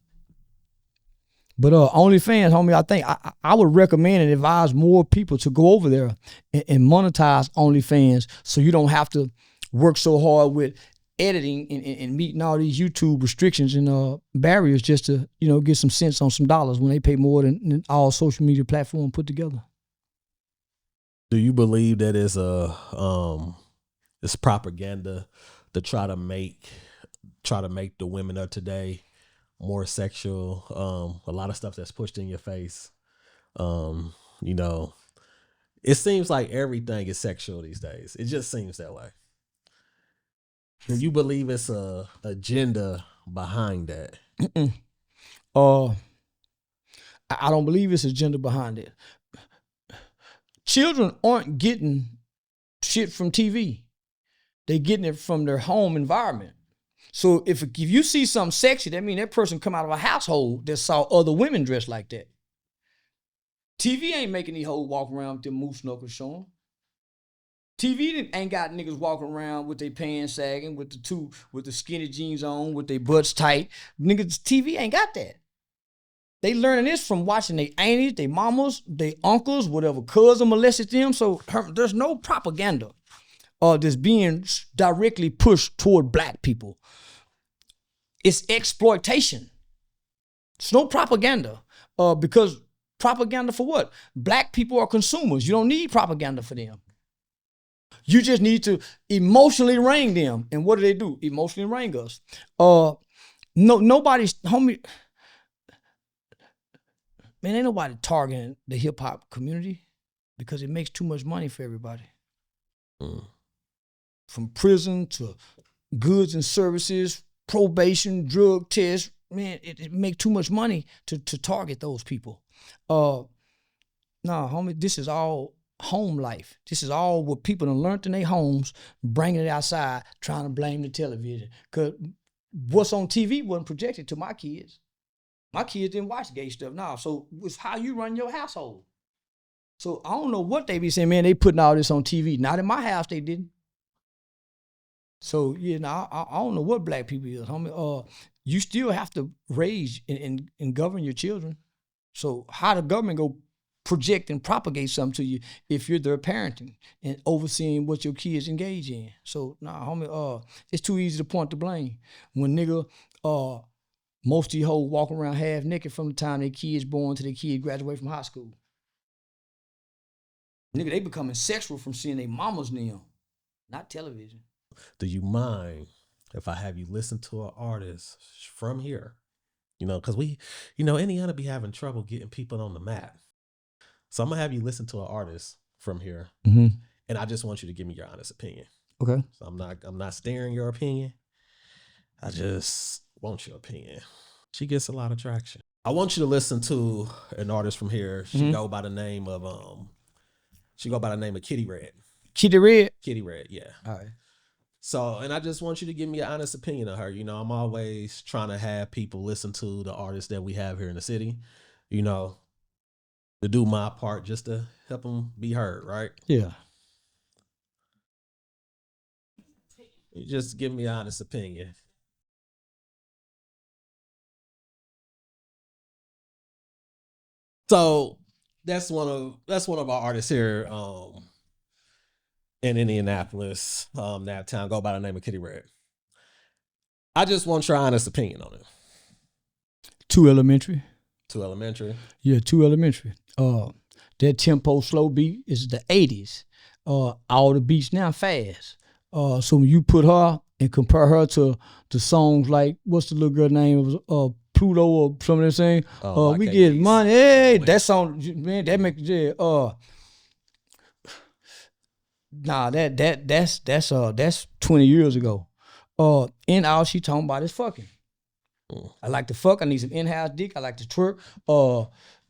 But OnlyFans, homie, I think I would recommend and advise more people to go over there and monetize OnlyFans, so you don't have to work so hard with editing and meeting all these YouTube restrictions and barriers just to, you know, get some cents on some dollars when they pay more than all social media platforms put together. Do you believe that it's propaganda to try to make the women of today more sexual? A lot of stuff that's pushed in your face. You know, it seems like everything is sexual these days. It just seems that way. Do you believe it's a agenda behind that? I don't believe it's agenda behind it. Children aren't getting shit from TV. They're getting it from their home environment. So if you see something sexy, that means that person come out of a household that saw other women dressed like that. TV ain't making these hoes walk around with their moose knuckles showing. TV ain't got niggas walking around with their pants sagging, with the skinny jeans on, with their butts tight. Niggas, TV ain't got that. They learning this from watching their aunties, their mamas, their uncles, whatever cousin molested them. So there's no propaganda that's being directly pushed toward black people. It's exploitation. It's no propaganda. Because propaganda for what? Black people are consumers. You don't need propaganda for them. You just need to emotionally wring them. And what do? Emotionally wring us. Nobody's, homie, man, ain't nobody targeting the hip hop community because it makes too much money for everybody. From prison to goods and services, probation, drug tests, man, it makes too much money to target those people. Nah, homie, this is all home life. This is all what people have learned in their homes, bringing it outside, trying to blame the television. Because what's on TV wasn't projected to my kids. My kids didn't watch gay stuff now. So it's how you run your household. So I don't know what they be saying, man, they putting all this on TV. Not in my house, they didn't. So, you know, I don't know what black people is, homie. You still have to raise and govern your children. So how the government go project and propagate something to you if you're their parenting and overseeing what your kids engage in? So, nah, homie, it's too easy to point the blame. When nigga, most of these hoes walk around half naked from the time their kids born to their kids graduate from high school. Nigga, they becoming sexual from seeing their mamas now, not television. Do you mind if I have you listen to an artist from here? You know, because we, you know, Indiana be having trouble getting people on the map. So I'm going to have you listen to an artist from here. Mm-hmm. And I just want you to give me your honest opinion. Okay. So I'm not staring your opinion. I just want your opinion. She gets a lot of traction. I want you to listen to an artist from here. She go by the name of Kitty Red. Kitty Red? Kitty Red, yeah. All right. So, and I just want you to give me an honest opinion of her. You know, I'm always trying to have people listen to the artists that we have here in the city, you know, to do my part just to help them be heard, right? Yeah. You just give me an honest opinion. So that's one of our artists here in Indianapolis, that town, go by the name of Kitty Red. I just want your honest opinion on it. Too elementary. Too elementary? Yeah, too elementary. That tempo slow beat is the 80s. All the beats now fast. So when you put her and compare her to songs like, what's the little girl name of Pluto or something they're saying? We get money. Hey, that song, man, that make nah, that's 20 years ago. And all she talking about is fucking. I like to fuck. I need some in-house dick. I like to twerk.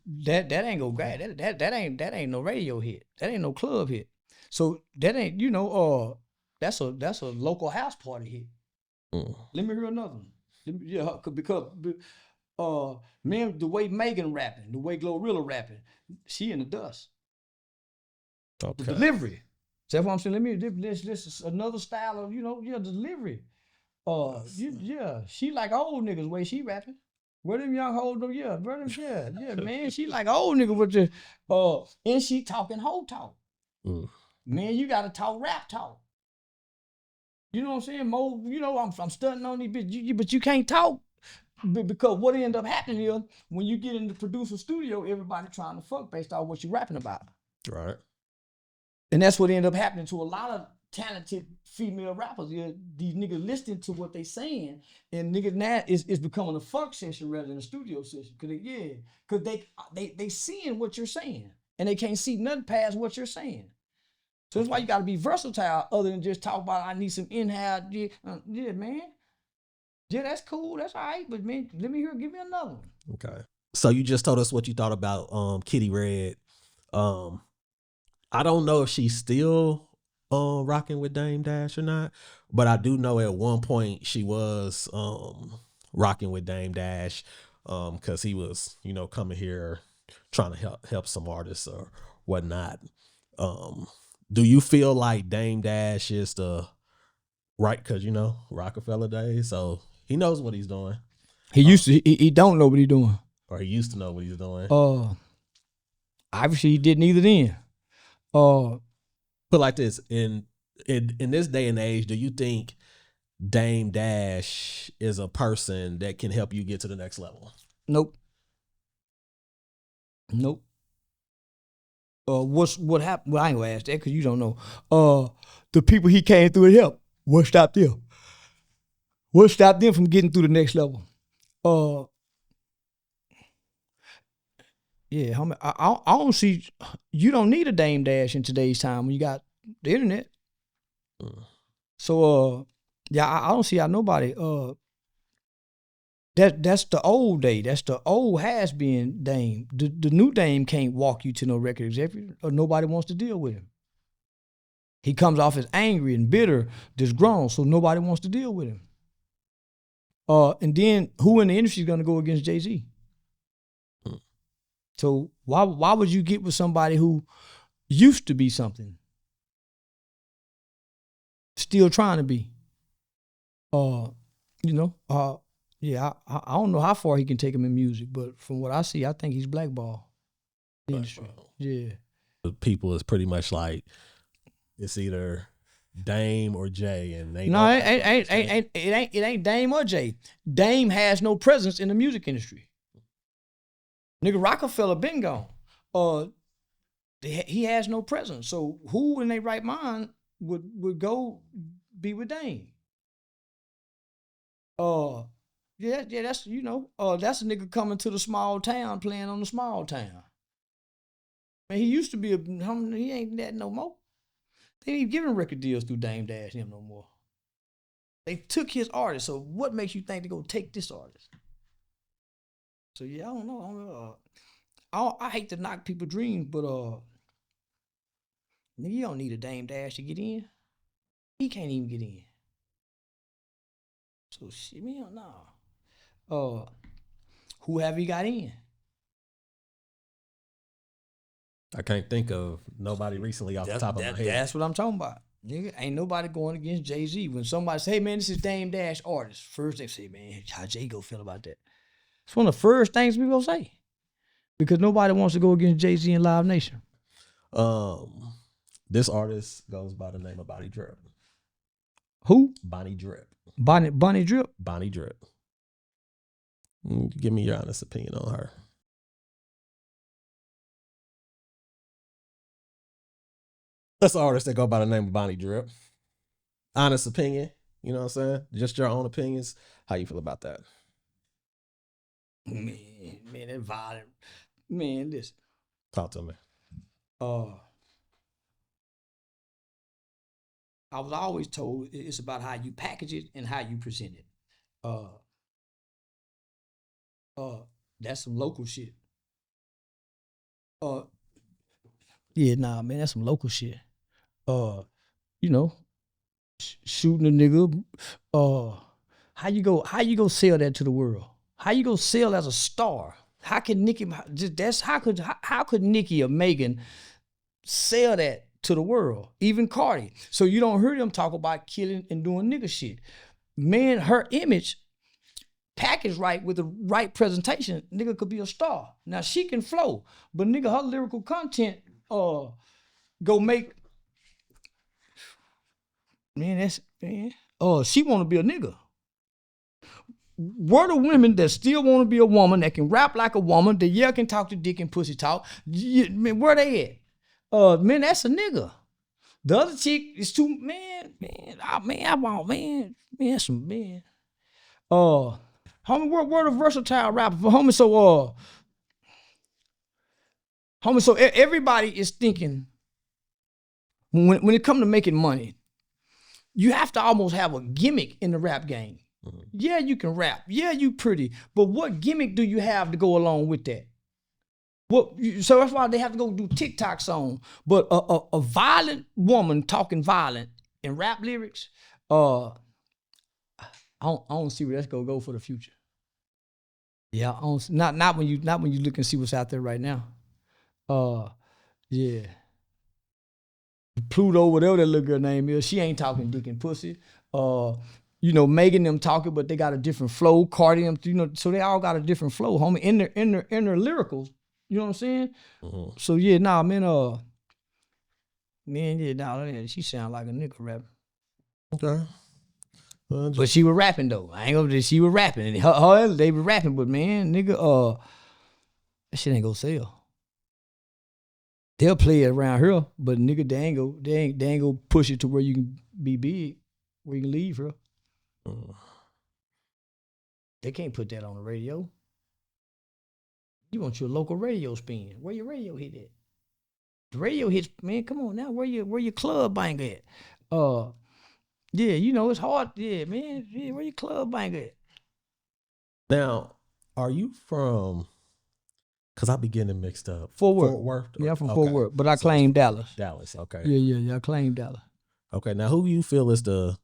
That ain't go great. That ain't no radio hit. That ain't no club hit. So that ain't, you know, that's a local house party hit. Let me hear another one. Yeah, because man, the way Megan rapping, the way Glorilla rapping, she in the dust. Okay. The delivery. That's what I'm saying. This is another style of, you know, delivery. Yeah, she like old niggas the way she rapping. Where them young hoes though? Yeah, brother, yeah, man. She like old nigga with the and she talking hoe talk. Man, you gotta talk rap talk. You know what I'm saying? Mo, you know, I'm stunting on these bitches, but you can't talk. Because what end up happening is when you get in the producer studio, everybody trying to fuck based on what you rapping about. Right. And that's what ended up happening to a lot of talented female rappers. These niggas listening to what they saying, and niggas now is becoming a fuck session rather than a studio session. Cause they seeing what you're saying, and they can't see nothing past what you're saying. So that's why you got to be versatile, other than just talk about I need some in-house. Yeah, man. Yeah, that's cool. That's all right. But man, give me another one. Okay. So you just told us what you thought about Kitty Red. I don't know if she's still rocking with Dame Dash or not, but I do know at one point she was rocking with Dame Dash because he was, you know, coming here trying to help some artists or whatnot. Do you feel like Dame Dash is the right, because you know Rockefeller days, so he knows what he's doing. He don't know what he's doing, or he used to know what he's doing. Obviously he didn't either then. But like this, in this day and age, do you think Dame Dash is a person that can help you get to the next level? Nope. What happened? Well, I ain't gonna ask that because you don't know. The people he came through to help, what stopped them? What stopped them from getting through the next level? Yeah, I don't see. You don't need a Dame Dash in today's time when you got the internet. So yeah, I don't see how nobody. That's the old day. That's the old has been Dame. The new Dame can't walk you to no record executive, or nobody wants to deal with him. He comes off as angry and bitter, disgruntled, so nobody wants to deal with him. And then who in the industry is gonna go against Jay-Z? So why would you get with somebody who used to be something, still trying to be? Yeah, I don't know how far he can take him in music, but from what I see, I think he's blackballed in the industry. Yeah. People is pretty much like it's either Dame or Jay, and they it ain't Dame or Jay. Dame has no presence in the music industry. Nigga, Rockefeller been gone. He has no presence. So who in their right mind would go be with Dame? Yeah, that's that's a nigga coming to the small town playing on the small town. Man, he used to be he ain't that no more. They ain't giving record deals through Dame Dash him no more. They took his artist. So what makes you think they gonna take this artist? So yeah, I don't know. I hate to knock people's dreams, but nigga, you don't need a Dame Dash to get in. He can't even get in. So shit, man, no. Who have he got in? I can't think of nobody recently off the top of my head. That's what I'm talking about. Nigga, ain't nobody going against Jay-Z. When somebody say, hey man, this is Dame Dash artist, first they say, man, how Jay go feel about that? It's one of the first things we gonna say. Because nobody wants to go against Jay-Z and Live Nation. This artist goes by the name of Bonnie Drip. Who? Bonnie Drip. Bonnie Drip? Bonnie Drip. Give me your honest opinion on her. That's an artist that go by the name of Bonnie Drip. Honest opinion, you know what I'm saying? Just your own opinions. How you feel about that? Man, that violent. Man, listen. Talk to me. I was always told it's about how you package it and how you present it. That's some local shit. Yeah, nah, man, that's some local shit. Shooting a nigga. How you go sell that to the world? How you go sell as a star? How could Nicki? How could Nicki or Megan sell that to the world? Even Cardi. So you don't hear them talk about killing and doing nigga shit. Man, her image packaged right with the right presentation, nigga could be a star. Now she can flow, but nigga, her lyrical content go make she want to be a nigga. Where the women that still want to be a woman, that can rap like a woman, that can talk to dick and pussy talk, man, where they at? Man, that's a nigga. The other chick is too, I want, that's some, homie, where the versatile rapper for homie, so everybody is thinking, when it comes to making money, you have to almost have a gimmick in the rap game. Mm-hmm. Yeah, you can rap. Yeah, you pretty. But what gimmick do you have to go along with that? So that's why they have to go do TikTok song. But a violent woman talking violent in rap lyrics, I don't see where that's gonna go for the future. Yeah, not when you look and see what's out there right now. Yeah. Pluto, whatever that little girl name is, she ain't talking dick and pussy. Megan them talking, but they got a different flow. Cardi them, so they all got a different flow, homie, in their lyricals. You know what I'm saying? Mm-hmm. So yeah, she sound like a nigga rapper. Okay. But she was rapping though. I ain't gonna. She was rapping, and her they were rapping, but man, nigga, that shit ain't gonna sell. They'll play it around here, but nigga, they ain't go push it to where you can be big, where you can leave her. They can't put that on the radio. You want your local radio spin. Where your radio hit at? The radio hits, man, come on now. Where your club bang at? It's hard. Yeah, man. Yeah, where your club bang at? Now, are you from, because I be getting mixed up. Fort Worth? Yeah, I'm from Fort Worth, but I claim Dallas. Dallas, okay. Yeah, I claim Dallas. Okay, now who you feel is the,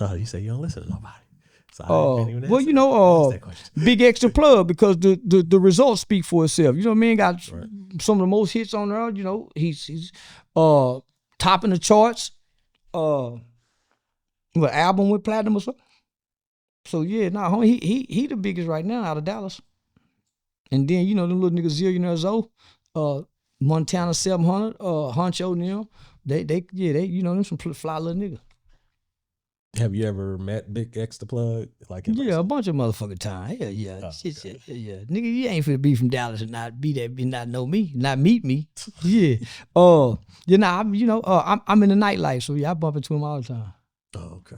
you say you don't listen to nobody. So big extra plug, because the results speak for itself. You know what I mean? Got some of the most hits on there. He's topping the charts. Album with platinum or something. So yeah, homie, he the biggest right now out of Dallas. And then them little niggas Zillionaire Zoe, Montana 700, Honcho, they them some fly little niggas. Have you ever met Big X the Plug? A bunch of motherfucking time. Hell yeah. Oh, shit. Nigga, you ain't finna be from Dallas and not be there, not know me, not meet me. Yeah. I'm in the nightlife, so yeah, I bump into him all the time. Oh, okay.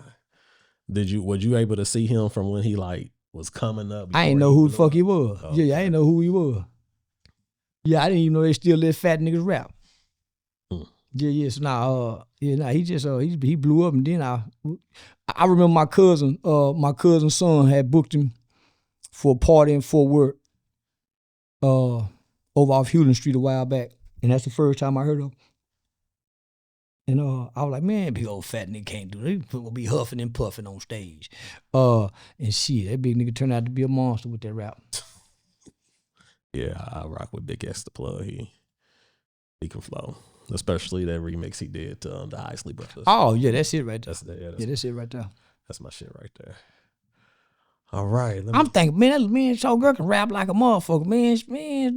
Was you able to see him from when he was coming up? I ain't know who the fuck he was. Oh, yeah, I ain't know who he was. Yeah, I didn't even know they still let fat niggas rap. Yeah. So he just he blew up, and then I remember my cousin's son had booked him for a party in Fort Worth, over off Hewlin Street a while back, and that's the first time I heard of him. And I was like, man, big old fat nigga can't do it. He gonna be huffing and puffing on stage. And shit, that big nigga turned out to be a monster with that rap. Yeah, I rock with Big X the Plug. He can flow. Especially that remix he did to the Isley Brothers. Oh yeah, that's it right there. That's it right there. That's my shit right there. All right. I'm thinking, man, so girl can rap like a motherfucker, man.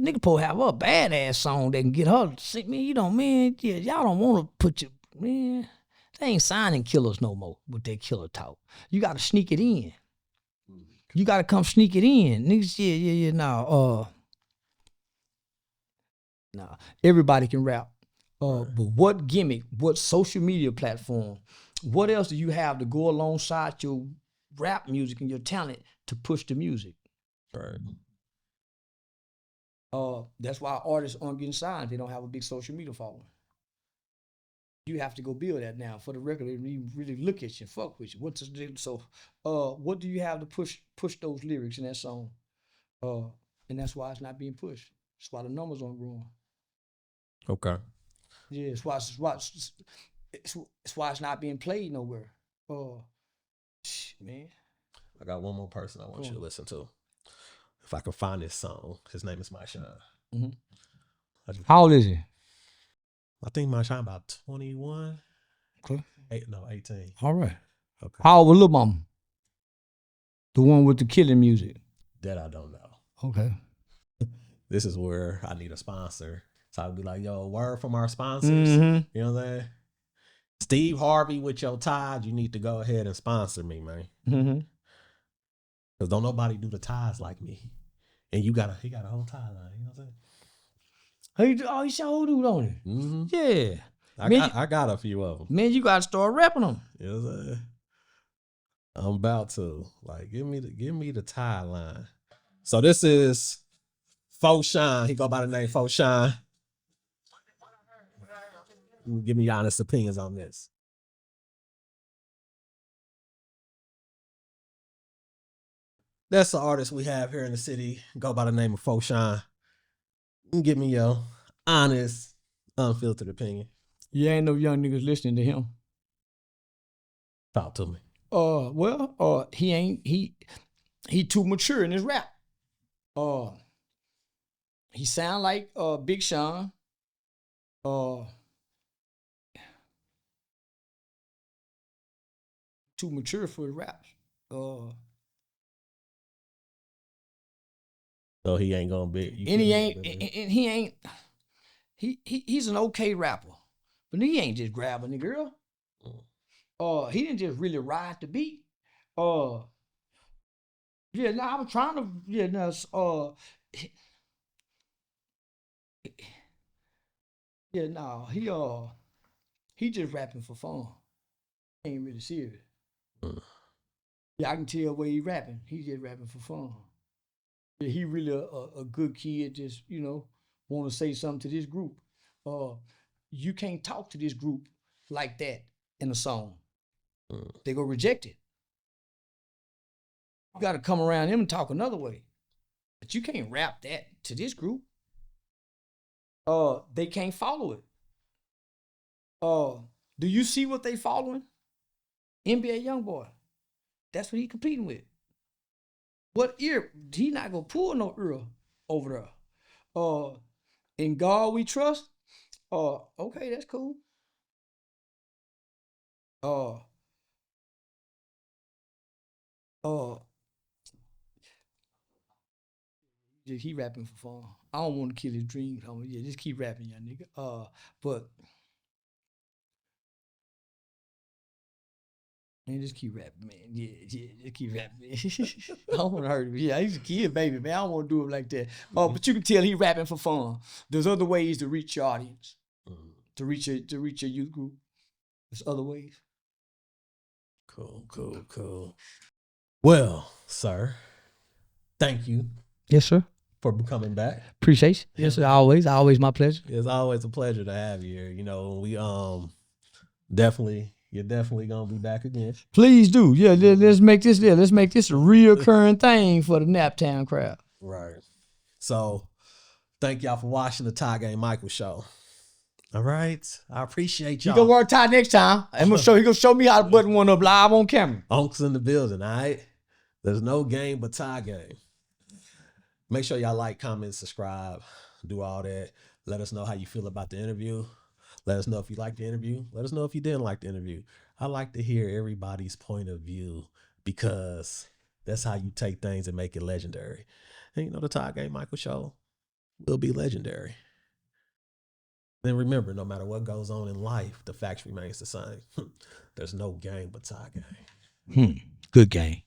Nigga po have a badass song that can get her to sing. Man, y'all don't want to put your, man. They ain't signing killers no more with that killer talk. You got to sneak it in. You got to come sneak it in, niggas. Nah. Everybody can rap. But what gimmick, what social media platform, what else do you have to go alongside your rap music and your talent to push the music? Right. That's why artists aren't getting signed. They don't have a big social media following. You have to go build that now. For the record, they really look at you, fuck with you. What do you have to push those lyrics in that song? And that's why it's not being pushed. That's why the numbers aren't growing. Okay. Yeah, it's why it's not being played nowhere. Man. I got one more person I want you to listen to. If I can find this song, his name is My Shine. Mm-hmm. How old is he? I think My Shine about 21. Okay. 18. All right. Okay. How old was Lil Mama? The one with the killing music. That I don't know. Okay. This is where I need a sponsor. So I'd be like, yo, word from our sponsors. Mm-hmm. You know what I'm saying? Steve Harvey with your Tide, you need to go ahead and sponsor me, man. Mm-hmm. Because don't nobody do the ties like me. And he got a whole tie line. You know what I'm saying? He sure do, don't he? Mm-hmm. Yeah. I got a few of them. Man, you got to start rapping them. You know what I'm saying? I'm about to. Like, give me the tie line. So this is Faux Shine. He go by the name Faux Shine. Give me your honest opinions on this. That's the artist we have here in the city. Go by the name of Faux Shine. Give me your honest, unfiltered opinion. You ain't no young niggas listening to him. Talk to me. He too mature in his rap. He sound like Big Sean. Too mature for his raps. So he ain't gonna be. He's an okay rapper, but he ain't just grabbing the girl. He didn't just really ride the beat. I was trying to, he just rapping for fun. He ain't really serious. Yeah, I can tell where he rapping. He just rapping for fun. Yeah, he really a good kid, just, want to say something to this group. You can't talk to this group like that in a song. They go reject it. You got to come around him and talk another way. But you can't rap that to this group. They can't follow it. Do you see what they following? NBA Youngboy. That's what he competing with. What ear? He not gonna pull no ear over there. In God we trust. Okay, that's cool. He rapping for fun. I don't want to kill his dreams, homie. Yeah, just keep rapping, young nigga. But man, just keep rapping, man. Yeah, just keep rapping, man. I don't want to hurt him. Yeah, he's a kid, baby, man. I don't want to do him like that. But you can tell he rapping for fun. There's other ways to reach your audience, to reach your youth group. There's other ways. Cool. Well, sir, thank you. Yes, sir. For coming back. Appreciate you. Yes, sir. Always my pleasure. It's always a pleasure to have you here. We you're definitely gonna be back again. Please do. Yeah, let's make this a reoccurring thing for the Naptown crowd. Right. So thank y'all for watching the Ty Game Michael show. All right. I appreciate y'all. You gonna work Ty next time. He gonna show me how to button one up live on camera. Unc's in the building, all right? There's no game but Ty Game. Make sure y'all like, comment, subscribe, do all that. Let us know how you feel about the interview. Let us know if you liked the interview. Let us know if you didn't like the interview. I like to hear everybody's point of view because that's how you take things and make it legendary. And the Ty Game Michael show will be legendary. Then remember, no matter what goes on in life, the facts remains the same. There's no game but Ty Game. Good game.